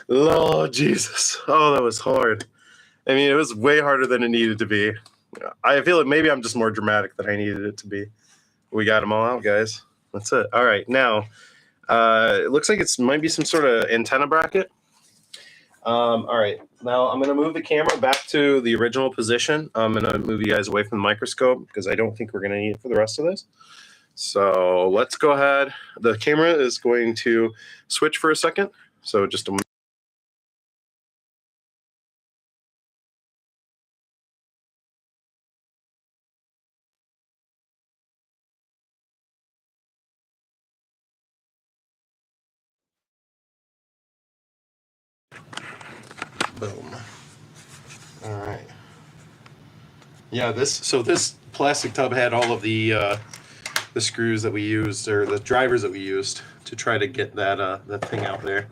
Lord Jesus. Oh, that was hard. I mean, it was way harder than it needed to be. I feel like maybe I'm just more dramatic than I needed it to be. We got them all out, guys. That's it. All right, now, it looks like it might be some sort of antenna bracket. All right, now I'm going to move the camera back to the original position. I'm going to move you guys away from the microscope because I don't think we're going to need it for the rest of this. So let's go ahead. The camera is going to switch for a second. So just a minute. Boom. All right. Yeah, this plastic tub had all of the screws that we used, or the drivers that we used to try to get that thing out there.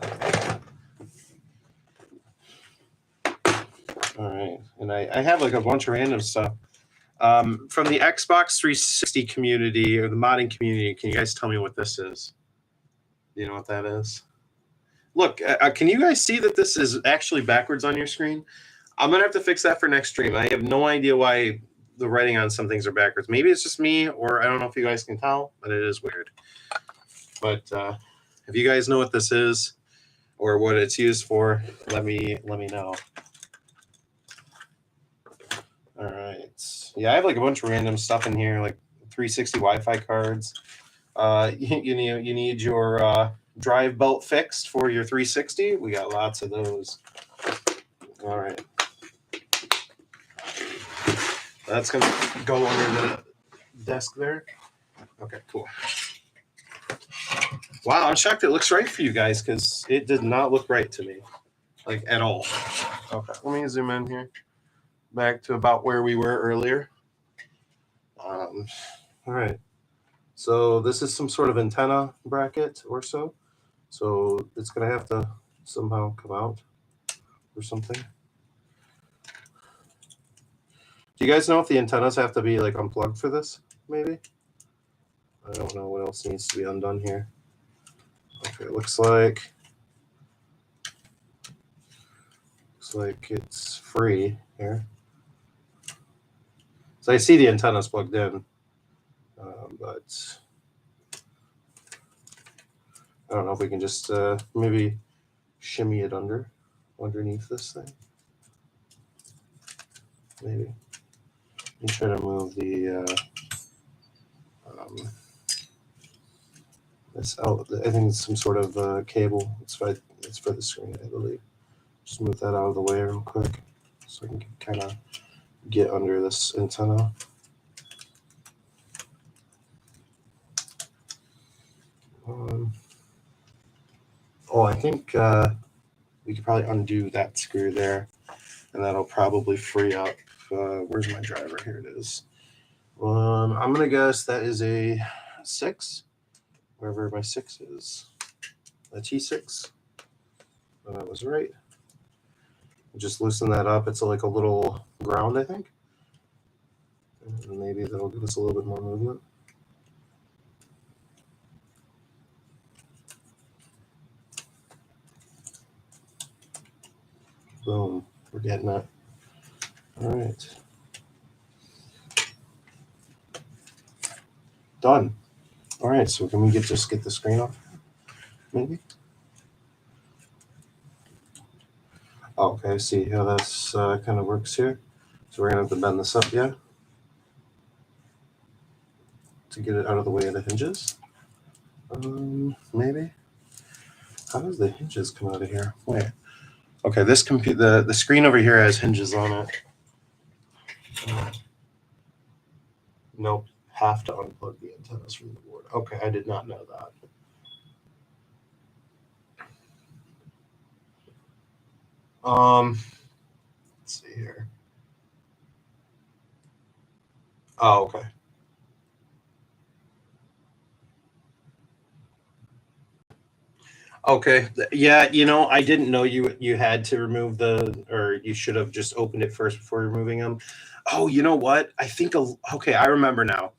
All right, and I have a bunch of random stuff from the Xbox 360 community or the modding community. Can you guys tell me what this is? Do you know what that is? Look, can you guys see that this is actually backwards on your screen? I'm gonna have to fix that for next stream. I have no idea why the writing on some things are backwards. Maybe it's just me, or I don't know if you guys can tell, but it is weird. But if you guys know what this is or what it's used for, let me know. All right. Yeah, I have a bunch of random stuff in here, like 360 Wi-Fi cards. You need your drive belt fixed for your 360. We got lots of those. All right. That's going to go under the desk there. Okay, cool. Wow, I'm shocked it looks right for you guys because it did not look right to me, at all. Okay, let me zoom in here. Back to about where we were earlier. All right. So this is some sort of antenna bracket or so. So it's going to have to somehow come out or something. Do you guys know if the antennas have to be unplugged for this? Maybe. I don't know what else needs to be undone here. Okay, looks like it's free here. So I see the antenna's plugged in, but I don't know if we can just maybe shimmy it under. underneath this thing. Maybe. Let me try to move the this out. I think it's some sort of cable. It's for the screen, I believe. Just move that out of the way real quick so I can kind of get under this antenna. I think we could probably undo that screw there, and that'll probably free up. Where's my driver? Here it is. I'm gonna guess that is a 6, wherever my 6 is. A T6. That was right. Just loosen that up. It's like a little ground, I think. And maybe that'll give us a little bit more movement. Boom. We're getting it. All right. Done. All right. So can we just get the screen off? Maybe. Okay. See how this kind of works here. So we're gonna have to bend this up, yeah, to get it out of the way of the hinges. Maybe. How does the hinges come out of here? Wait. Okay, this the screen over here has hinges on it. Nope. Have to unplug the antennas from the board. Okay, I did not know that. Let's see here. Oh, okay. Okay. Yeah, I didn't know you had to remove or you should have just opened it first before removing them. Oh, you know what? I think okay, I remember now.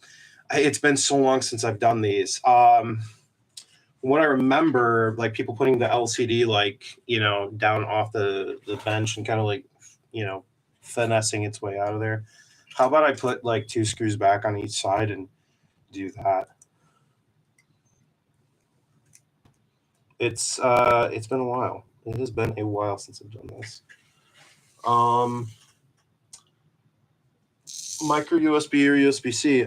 It's been so long since I've done these. What I remember, like people putting the LCD down off the bench and kind of finessing its way out of there. How about I put like 2 screws back on each side and do that? It's been a while. It has been a while since I've done this. Micro USB or USB-C.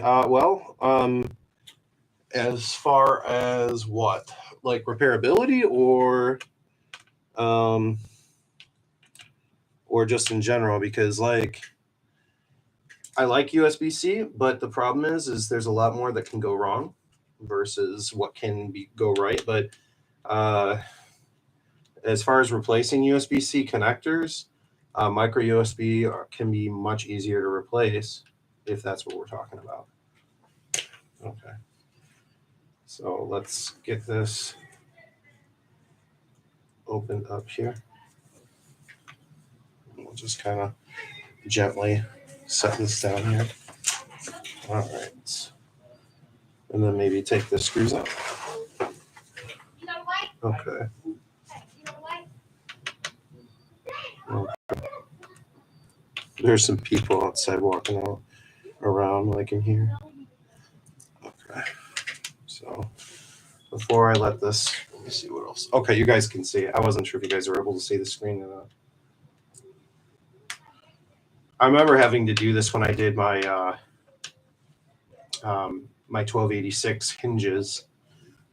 As far as what? Like repairability or just in general, because I like USB-C, but the problem is there's a lot more that can go wrong versus what can go right. But as far as replacing USB-C connectors, micro USB can be much easier to replace if that's what we're talking about. Okay. So let's get this opened up here. We'll just kind of gently set this down here. All right. And then maybe take the screws out. Okay. There's some people outside walking around like in here. Okay. So before I let this, let me see what else. Okay, you guys can see. I wasn't sure if you guys were able to see the screen or not. I remember having to do this when I did my my 1286 hinges,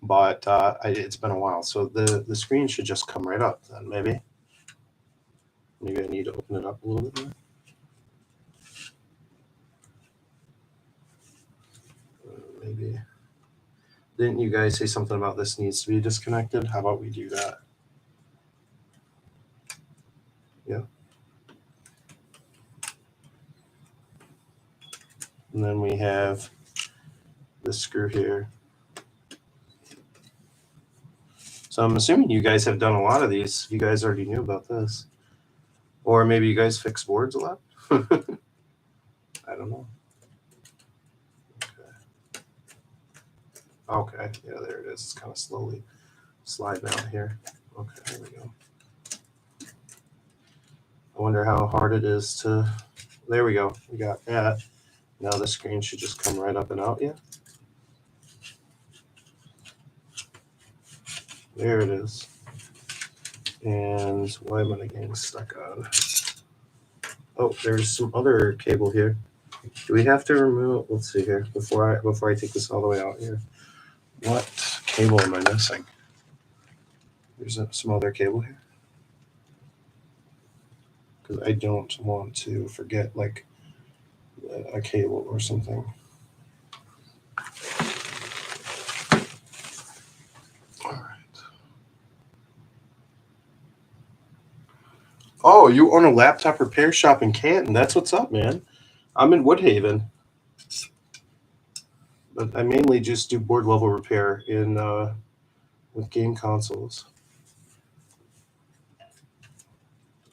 but it's been a while. So the screen should just come right up then, maybe. Maybe I need to open it up a little bit more. Maybe. Didn't you guys say something about this needs to be disconnected? How about we do that? Yeah. And then we have this screw here. So I'm assuming you guys have done a lot of these. You guys already knew about this. Or maybe you guys fix boards a lot. I don't know. Okay, yeah, there it is. It's kind of slowly sliding out here. Okay, there we go. I wonder how hard it is to, there we go. We got that. Now the screen should just come right up and out, yeah? There it is. And why am I getting stuck on? Oh, there's some other cable here. Do we have to remove? Let's see here before I take this all the way out here. What cable am I missing? There's some other cable here. Because I don't want to forget like a cable or something. All right. Oh, you own a laptop repair shop in Canton. That's what's up, man. I'm in Woodhaven. But I mainly just do board level repair in with game consoles.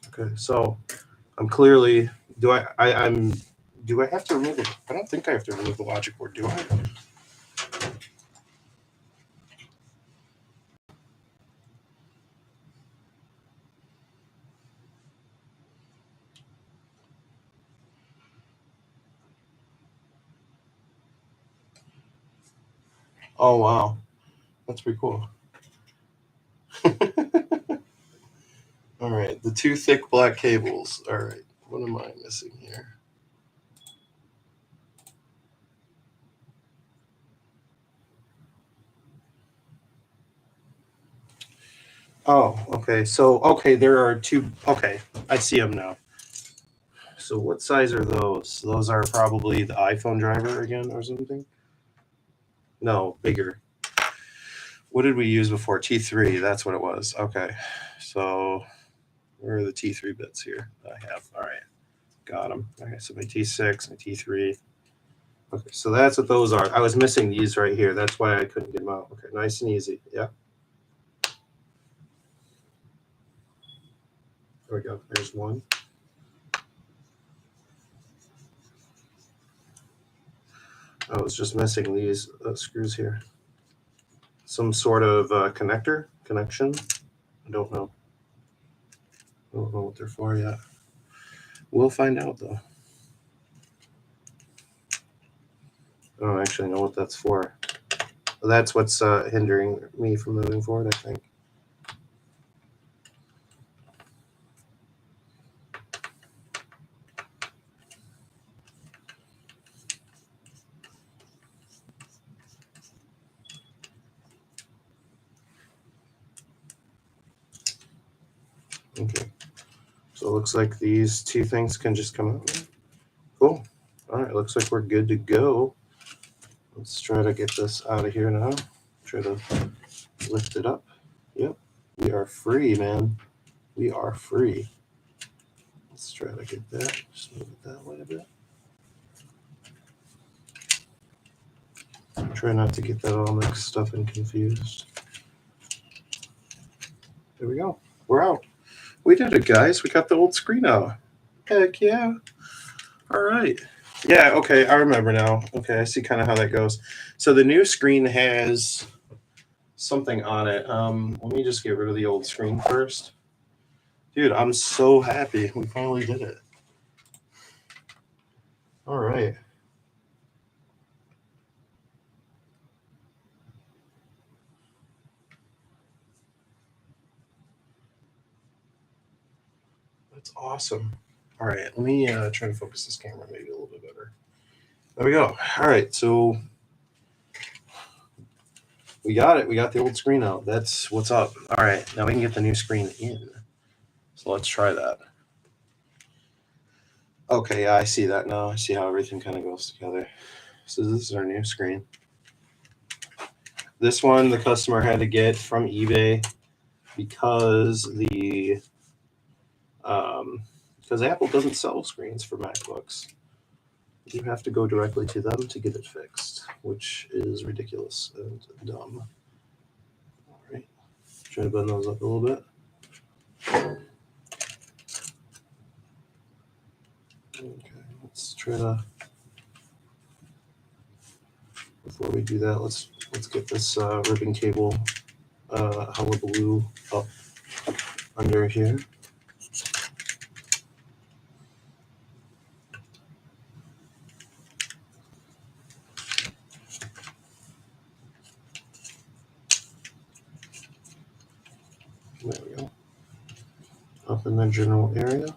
Okay, so I'm clearly do I have to remove it? I don't think I have to remove the logic board, do I? Oh wow, that's pretty cool. All right, the two thick black cables. All right, what am I missing here? Oh, okay. So, okay, there are two. Okay, I see them now. So, what size are those? Those are probably the iPhone driver again or something? No, bigger. What did we use before? T3. That's what it was. Okay. So, where are the T3 bits here? I have. All right. Got them. Okay, so my T6, my T3. Okay, so that's what those are. I was missing these right here. That's why I couldn't get them out. Okay, nice and easy. Yeah. There we go. There's one. I was just missing these screws here. Some sort of connection. I don't know. I don't know what they're for yet. We'll find out though. I don't actually know what that's for. That's what's hindering me from moving forward, I think. Okay. So it looks like these two things can just come out. Cool. All right, looks like we're good to go. Let's try to get this out of here now. Try to lift it up. Yep, we are free, man. We are free. Let's try to get that. Just move it that way a bit. Try not to get that all mixed up and confused. There we go. We're out. We did it, guys. We got the old screen out. Heck yeah. All right. Yeah, okay, I remember now. Okay, I see kind of how that goes. So the new screen has something on it. Let me just get rid of the old screen first. Dude, I'm so happy we finally did it. All right. That's awesome. All right, let me try to focus this camera maybe a little bit better. There we go. All right, so we got it. We got the old screen out. That's what's up. All right, now we can get the new screen in. So let's try that. Okay, yeah, I see that now. I see how everything kind of goes together. So this is our new screen. This one the customer had to get from eBay because Apple doesn't sell screens for MacBooks. You have to go directly to them to get it fixed, which is ridiculous and dumb. All right, try to bend those up a little bit. Okay, let's try to. Before we do that, let's get this ribbon cable hullabaloo up under here. There we go. up in the general area.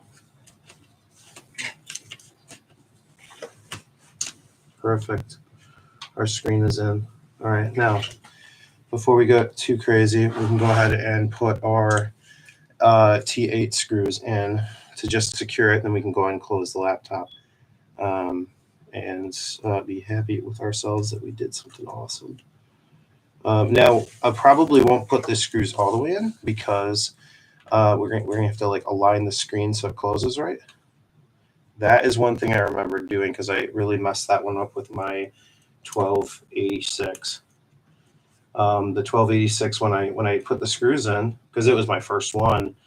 Perfect. Our screen is in. All right, now, before we go too crazy, we can go ahead and put our T8 screws in to just secure it. Then we can go ahead and close the laptop and be happy with ourselves that we did something awesome. Now, I probably won't put the screws all the way in because we're gonna have to like align the screen so it closes right. That is one thing I remember doing because I really messed that one up with my 1286. The 1286 when I put the screws in, because it was my first one,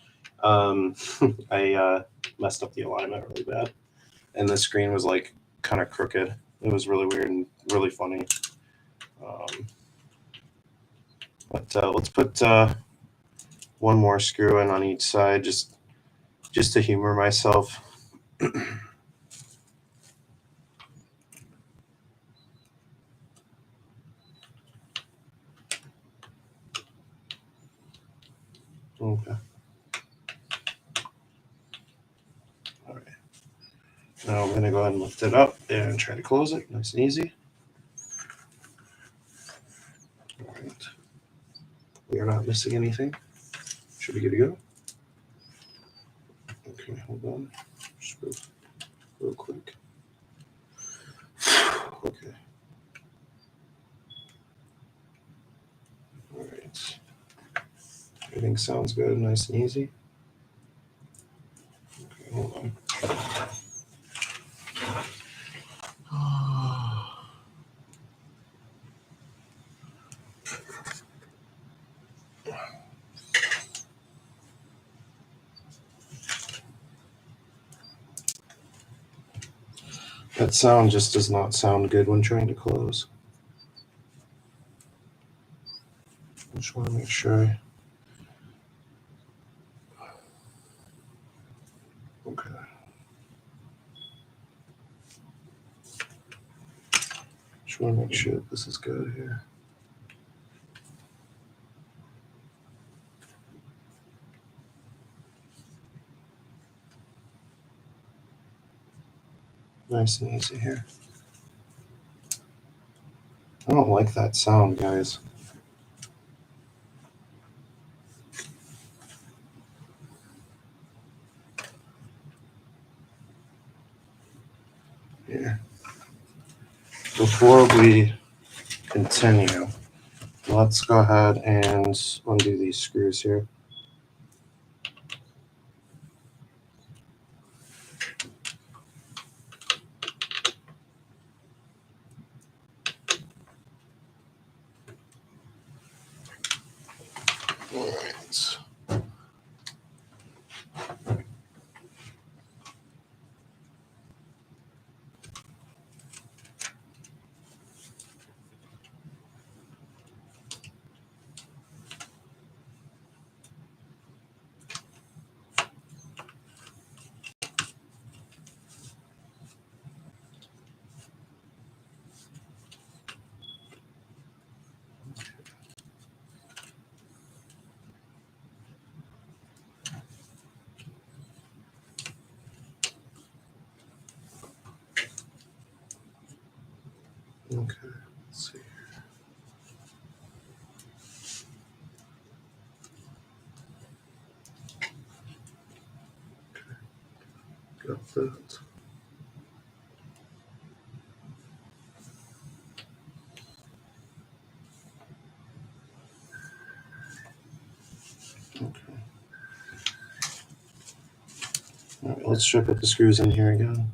I messed up the alignment really bad, and the screen was like kind of crooked. It was really weird and really funny. But let's put one more screw in on each side just to humor myself. Okay. All right. Now I'm going to go ahead and lift it up and try to close it nice and easy. All right. We are not missing anything. Should be good to go. Okay, hold on. Just real quick. Okay. All right. Everything sounds good, nice and easy. Okay, hold on. That sound just does not sound good when trying to close. I just want to make sure. Okay. Just want to make sure that this is good here. Nice and easy here. I don't like that sound, guys. Here. Before we continue, let's go ahead and undo these screws here. All right. Okay, let's see. Got that. Okay. All right, let's try to put the screws in here again.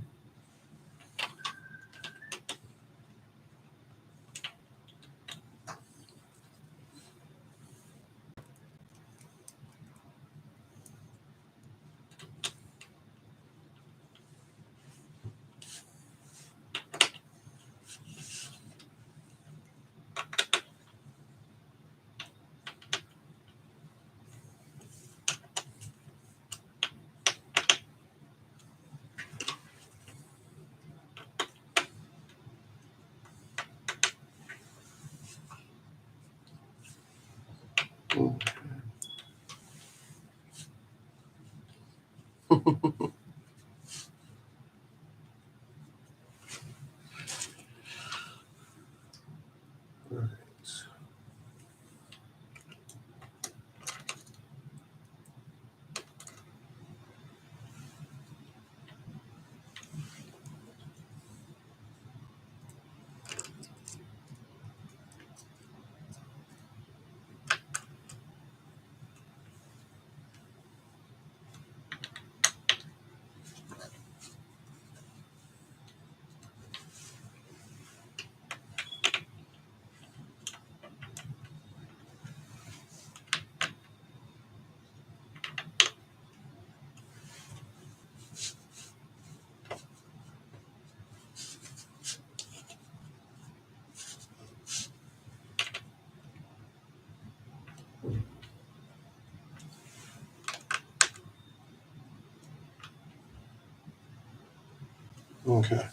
Okay.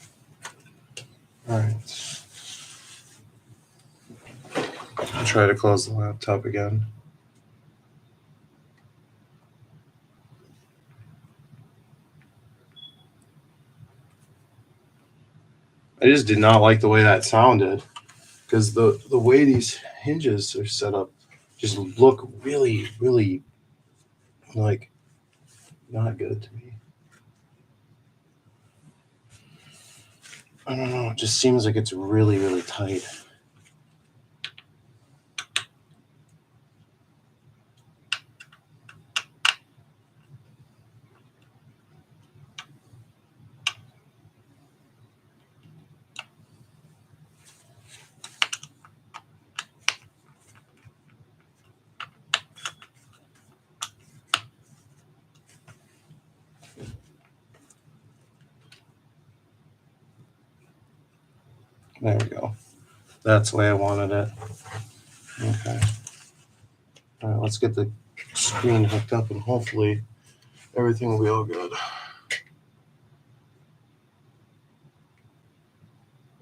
All right. I'll try to close the laptop again. I just did not like the way that sounded, because the way these hinges are set up just look really, really like not good to me. I don't know. It just seems like it's really, really tight. There we go. That's the way I wanted it. Okay. All right, let's get the screen hooked up and hopefully everything will be all good.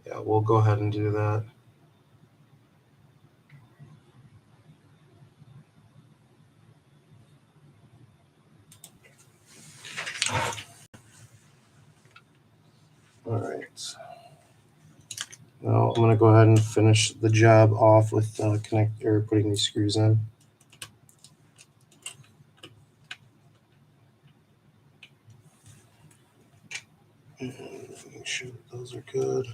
Yeah, we'll go ahead and do that. All right. Now I'm going to go ahead and finish the job off with putting these screws in. And making sure that those are good.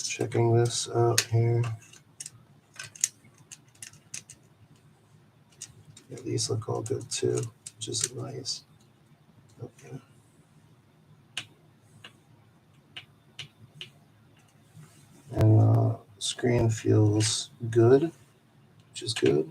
Checking this out here. Yeah, these look all good too, which is nice. Okay. And the screen feels good, which is good.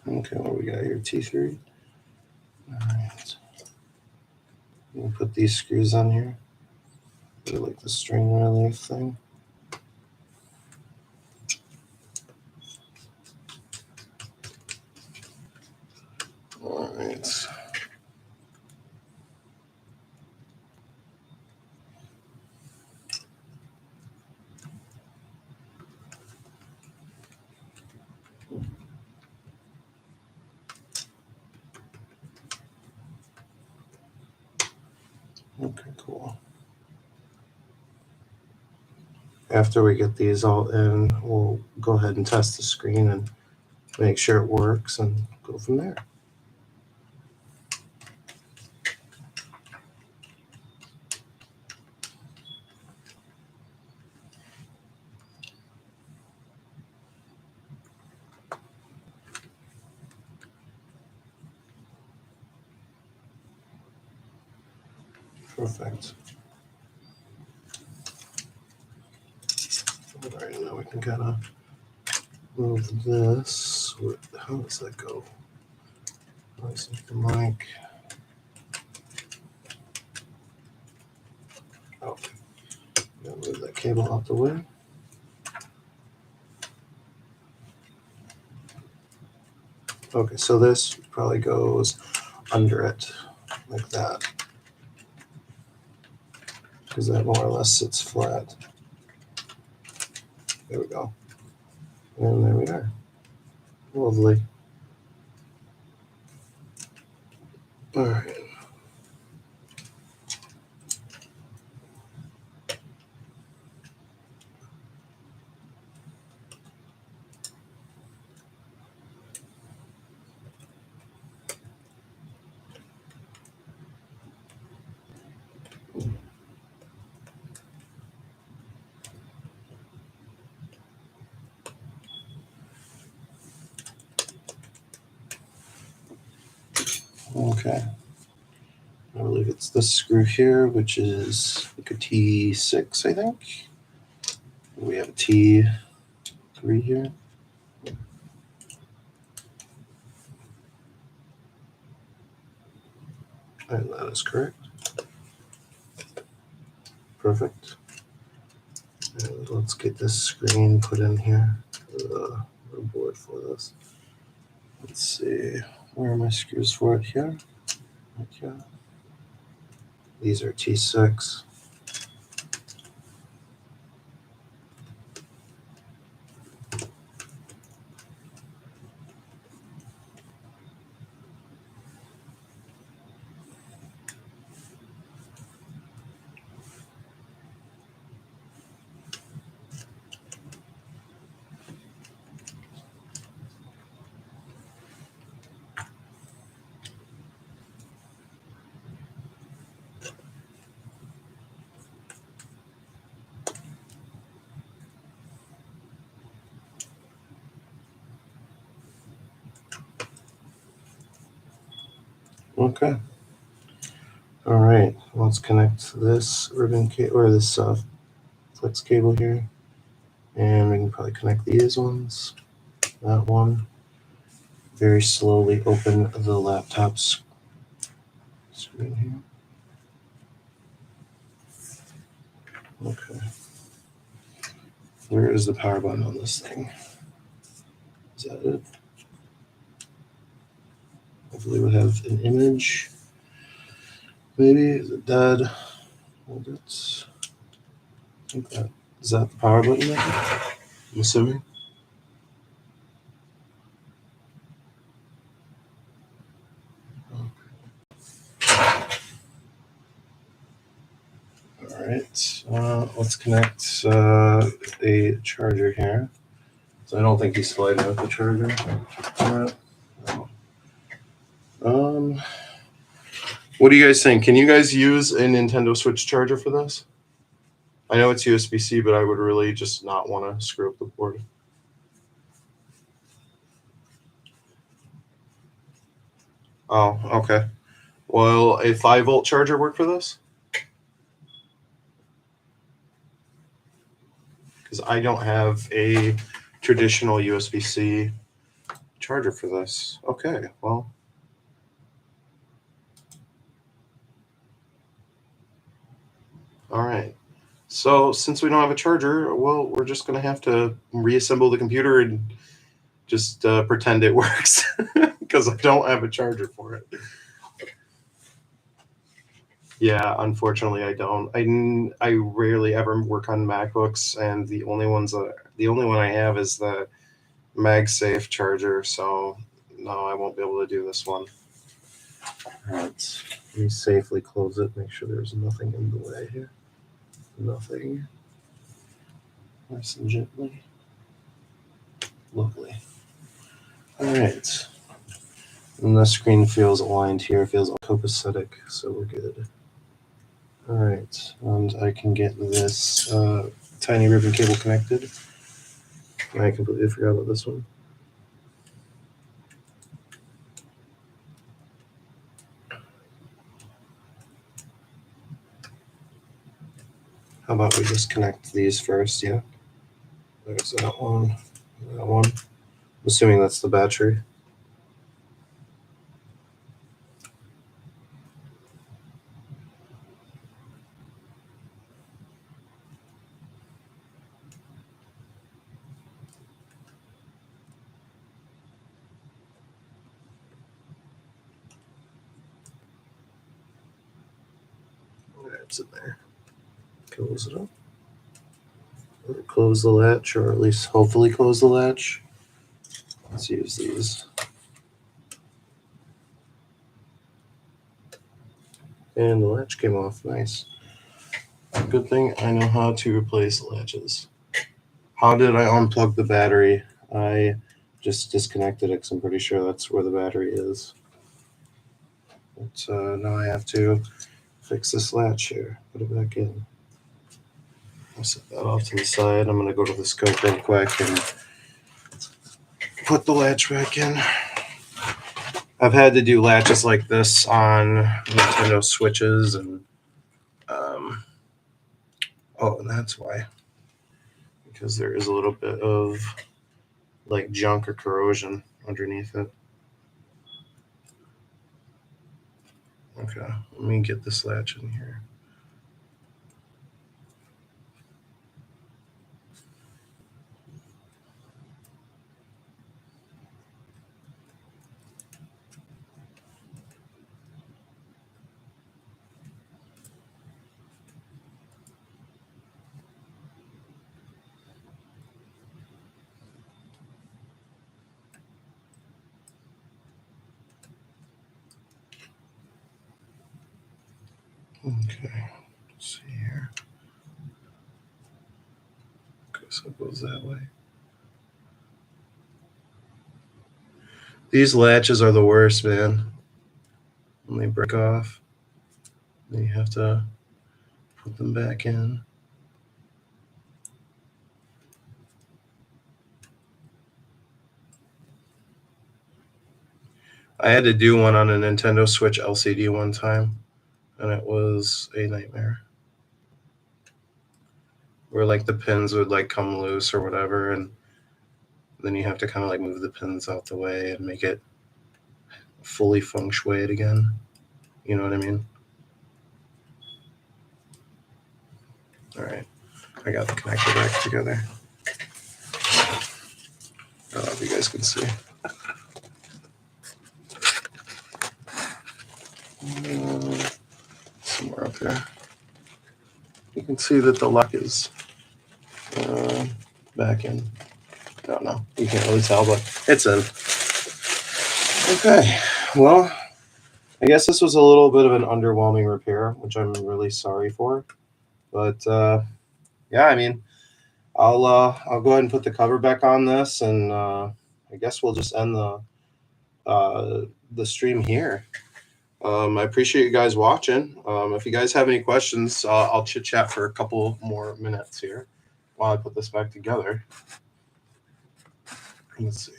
Okay, what do we got here? T3. All right. We'll put these screws on here. They're like the string relief thing. All right. Okay, cool. After we get these all in, we'll go ahead and test the screen and make sure it works and go from there. Perfect. All right, now we can kind of move this. How does that go? Like something like. Okay. Gotta move that cable out the way. Okay, so this probably goes under it like that, because that more or less sits flat. There we go. And there we are. Lovely. All right. Okay. I believe it's this screw here, which is like a T6, I think. We have a T3 here. And that is correct. Perfect. And let's get this screen put in here. The board for this. Let's see. Where are my screws for it here? Okay. These are T6. Okay. All right. Let's connect this ribbon cable or this flex cable here, and we can probably connect these ones. That one. Very slowly open the laptop screen here. Okay. Where is the power button on this thing? Is that it? Hopefully we'll have an image. Maybe. Is it dead? Hold it. I think that is that the power button there? I'm assuming. All right. Let's connect a charger here. So I don't think he's sliding with the charger. What do you guys think? Can you guys use a Nintendo Switch charger for this? I know it's USB-C, but I would really just not want to screw up the board. Oh, okay. Will a 5-volt charger work for this? Because I don't have a traditional USB-C charger for this. Okay, well. All right. So since we don't have a charger, well, we're just going to have to reassemble the computer and just pretend it works because I don't have a charger for it. Yeah, unfortunately, I don't. I rarely ever work on MacBooks, and the only one I have is the MagSafe charger. So no, I won't be able to do this one. All right, let me safely close it. Make sure there's nothing in the way here. Nothing. Nice and gently. Lovely. All right. And the screen feels aligned here. Feels copacetic, so we're good. All right, and I can get this tiny ribbon cable connected. I completely forgot about this one. How about we just connect these first? Yeah. There's that one. That one. I'm assuming that's the battery. tabs in there. Close it up. Or close the latch, or at least hopefully close the latch. Let's use these. And the latch came off. Nice. Good thing I know how to replace latches. How did I unplug the battery? I just disconnected it because I'm pretty sure that's where the battery is. But now I have to fix this latch here. Put it back in. I'll set that off to the side. I'm going to go to the scope real quick and put the latch back in. I've had to do latches like this on Nintendo Switches, and and that's why. Because there is a little bit of like junk or corrosion underneath it. Okay, let me get this latch in here. Okay, let's see here. Okay, so it goes that way. These latches are the worst, man. When they break off, then you have to put them back in. I had to do one on a Nintendo Switch LCD one time, and it was a nightmare. Where like the pins would like come loose or whatever, and then you have to kind of like move the pins out the way and make it fully feng shui again. You know what I mean? All right, I got the connector back together. I don't know if you guys can see. Somewhere up here. You can see that the lock is back in. I don't know. You can't really tell, but it's in. Okay. Well, I guess this was a little bit of an underwhelming repair, which I'm really sorry for. But yeah, I mean, I'll go ahead and put the cover back on this, and I guess we'll just end the stream here. I appreciate you guys watching. If you guys have any questions, I'll chit chat for a couple more minutes here while I put this back together. Let's see.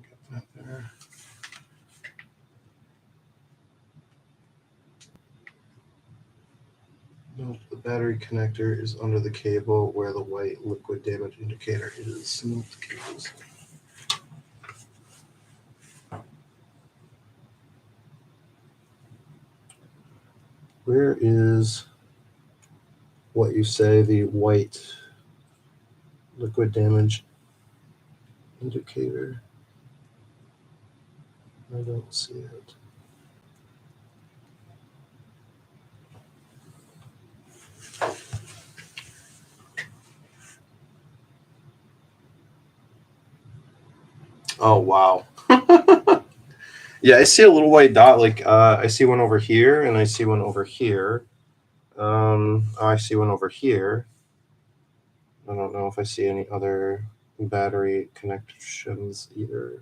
Get that there. Nope, the battery connector is under the cable where the white liquid damage indicator is. Nope, the cable's. Where is what you say the white liquid damage indicator? I don't see it. Oh, wow. Yeah, I see a little white dot. Like I see one over here, and I see one over here. I see one over here. I don't know if I see any other battery connections either.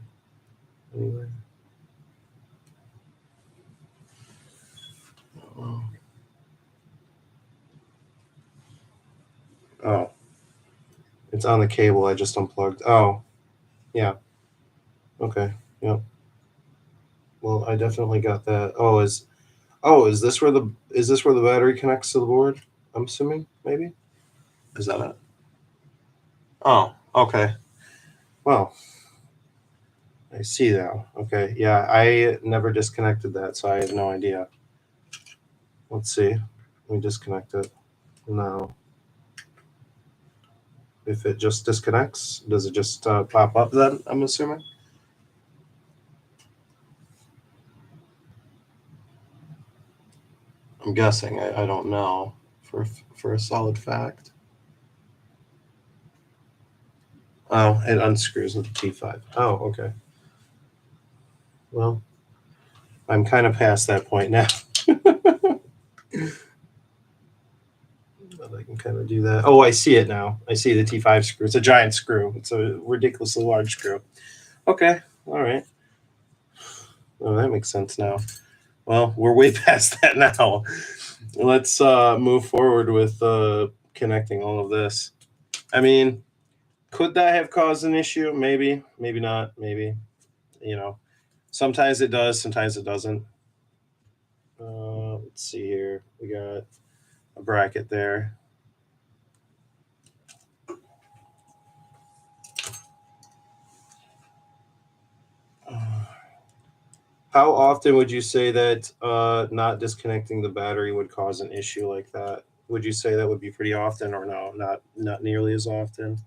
Anywhere. Oh, it's on the cable I just unplugged. Oh, yeah. Okay. Yep. Well, I definitely got that. Is this where the battery connects to the board? I'm assuming, maybe. Is that it? Oh, okay. Well, I see now. Okay, yeah, I never disconnected that, so I have no idea. Let's see. Let me disconnect it now. If it just disconnects, does it just pop up then, I'm assuming? I'm guessing. I don't know for a solid fact. Oh, it unscrews with the T5. Oh, okay. Well, I'm kind of past that point now. But I can kind of do that. Oh, I see it now. I see the T5 screw. It's a giant screw. It's a ridiculously large screw. Okay. All right. Oh, that makes sense now. Well, we're way past that now. Let's move forward with connecting all of this. I mean, could that have caused an issue? Maybe, maybe not. Maybe, you know, sometimes it does, sometimes it doesn't. Let's see here. We got a bracket there. How often would you say that not disconnecting the battery would cause an issue like that? Would you say that would be pretty often, or no, not nearly as often?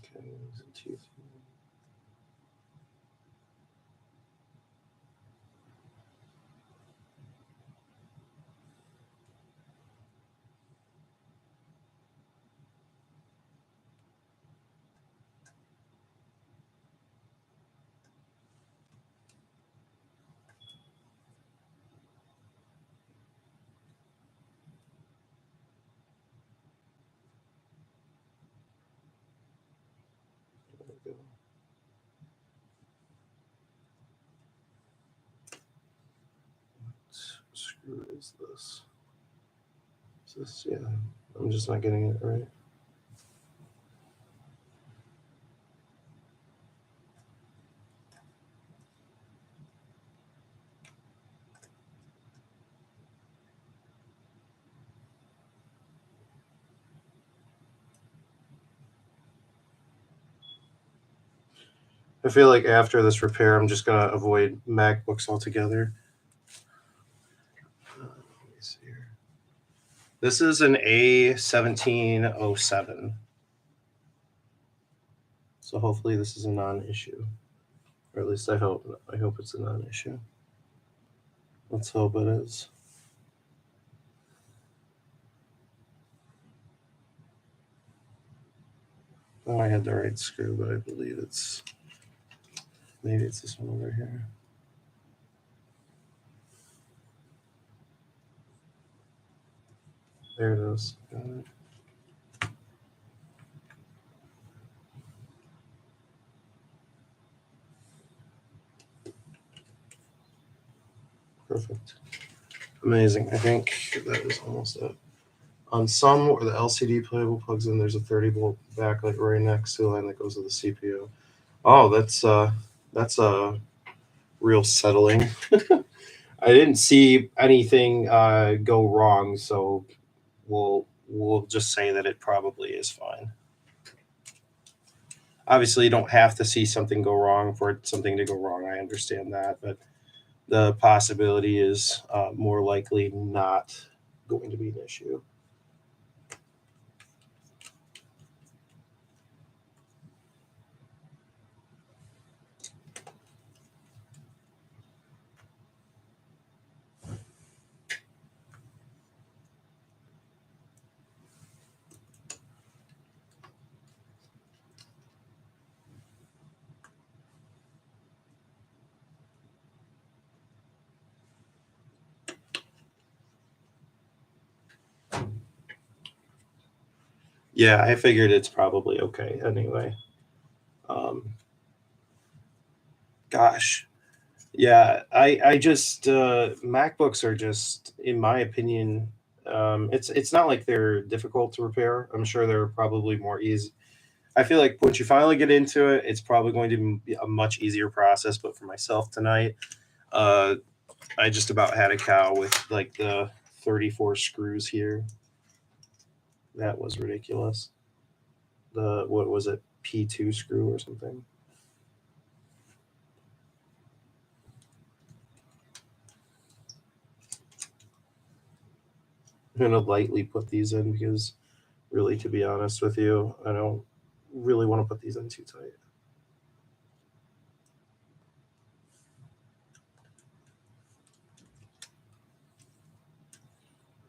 Okay, what screw is this? Is this, yeah, I'm just not getting it right. I feel like after this repair, I'm just gonna avoid MacBooks altogether. Let me see here. This is an A1707. So hopefully this is a non-issue. Or at least I hope. I hope it's a non-issue. Let's hope it is. Oh, I had the right screw, but I believe it's maybe it's this one over here. There it is. Got it. Perfect. Amazing. I think that is almost it. On some where the LCD playable plugs in, there's a 30-volt backlight right next to the line that goes to the CPU. Oh, that's real settling. I didn't see anything go wrong, so we'll just say that it probably is fine. Obviously, you don't have to see something go wrong for something to go wrong. I understand that, but the possibility is more likely not going to be an issue. Yeah, I figured it's probably okay anyway. Gosh, yeah, I just MacBooks are just, in my opinion, it's not like they're difficult to repair. I'm sure they're probably more easy. I feel like once you finally get into it, it's probably going to be a much easier process. But for myself tonight, uh, I just about had a cow with like the 34 screws here. That was ridiculous. What was it, P2 screw or something? I'm gonna lightly put these in because, really, to be honest with you, I don't really want to put these in too tight.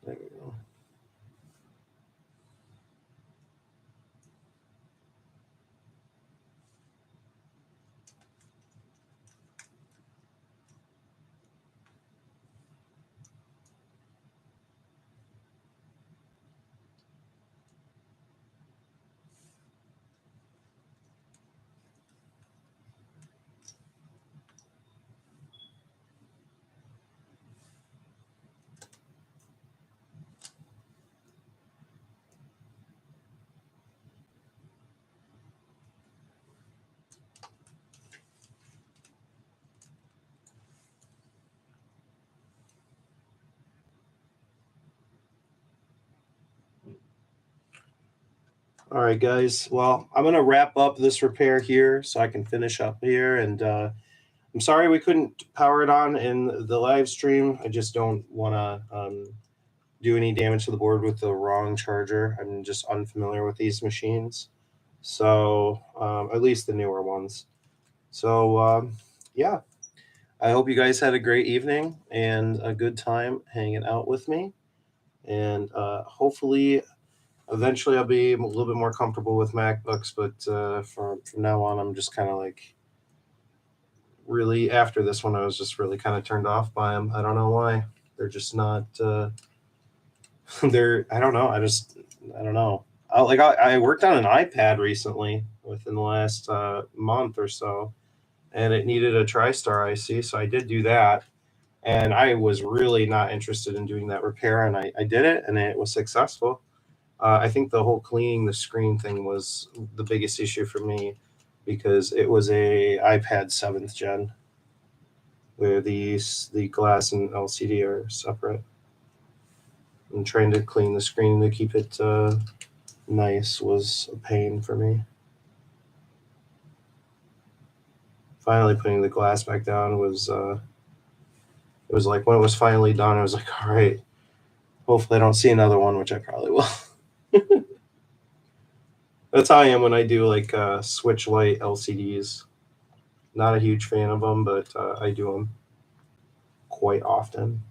There we go. All right, guys. Well, I'm going to wrap up this repair here so I can finish up here. And I'm sorry we couldn't power it on in the live stream. I just don't want to do any damage to the board with the wrong charger. I'm just unfamiliar with these machines. So, at least the newer ones. So, yeah. I hope you guys had a great evening and a good time hanging out with me. And hopefully, eventually, I'll be a little bit more comfortable with MacBooks. But from now on, I'm just kind of like, really, after this one, I was just really kind of turned off by them. I don't know why. They're just not. I don't know. I don't know. I worked on an iPad recently within the last month or so, and it needed a TriStar IC, so I did do that. And I was really not interested in doing that repair, and I did it, and it was successful. I think the whole cleaning the screen thing was the biggest issue for me because it was a iPad 7th gen where the glass and LCD are separate. And trying to clean the screen to keep it nice was a pain for me. Finally putting the glass back down was it was like when it was finally done, I was like, all right, hopefully I don't see another one, which I probably will. That's how I am when I do like switch light LCDs. Not a huge fan of them, but I do them quite often.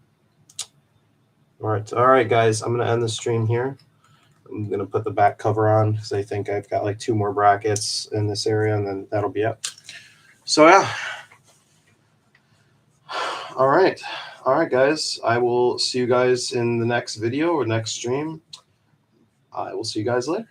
All right, guys, I'm gonna end the stream here. I'm gonna put the back cover on because I think I've got like 2 more brackets in this area, and then that'll be it. So yeah. All right, guys. I will see you guys in the next video or next stream. I will see you guys later.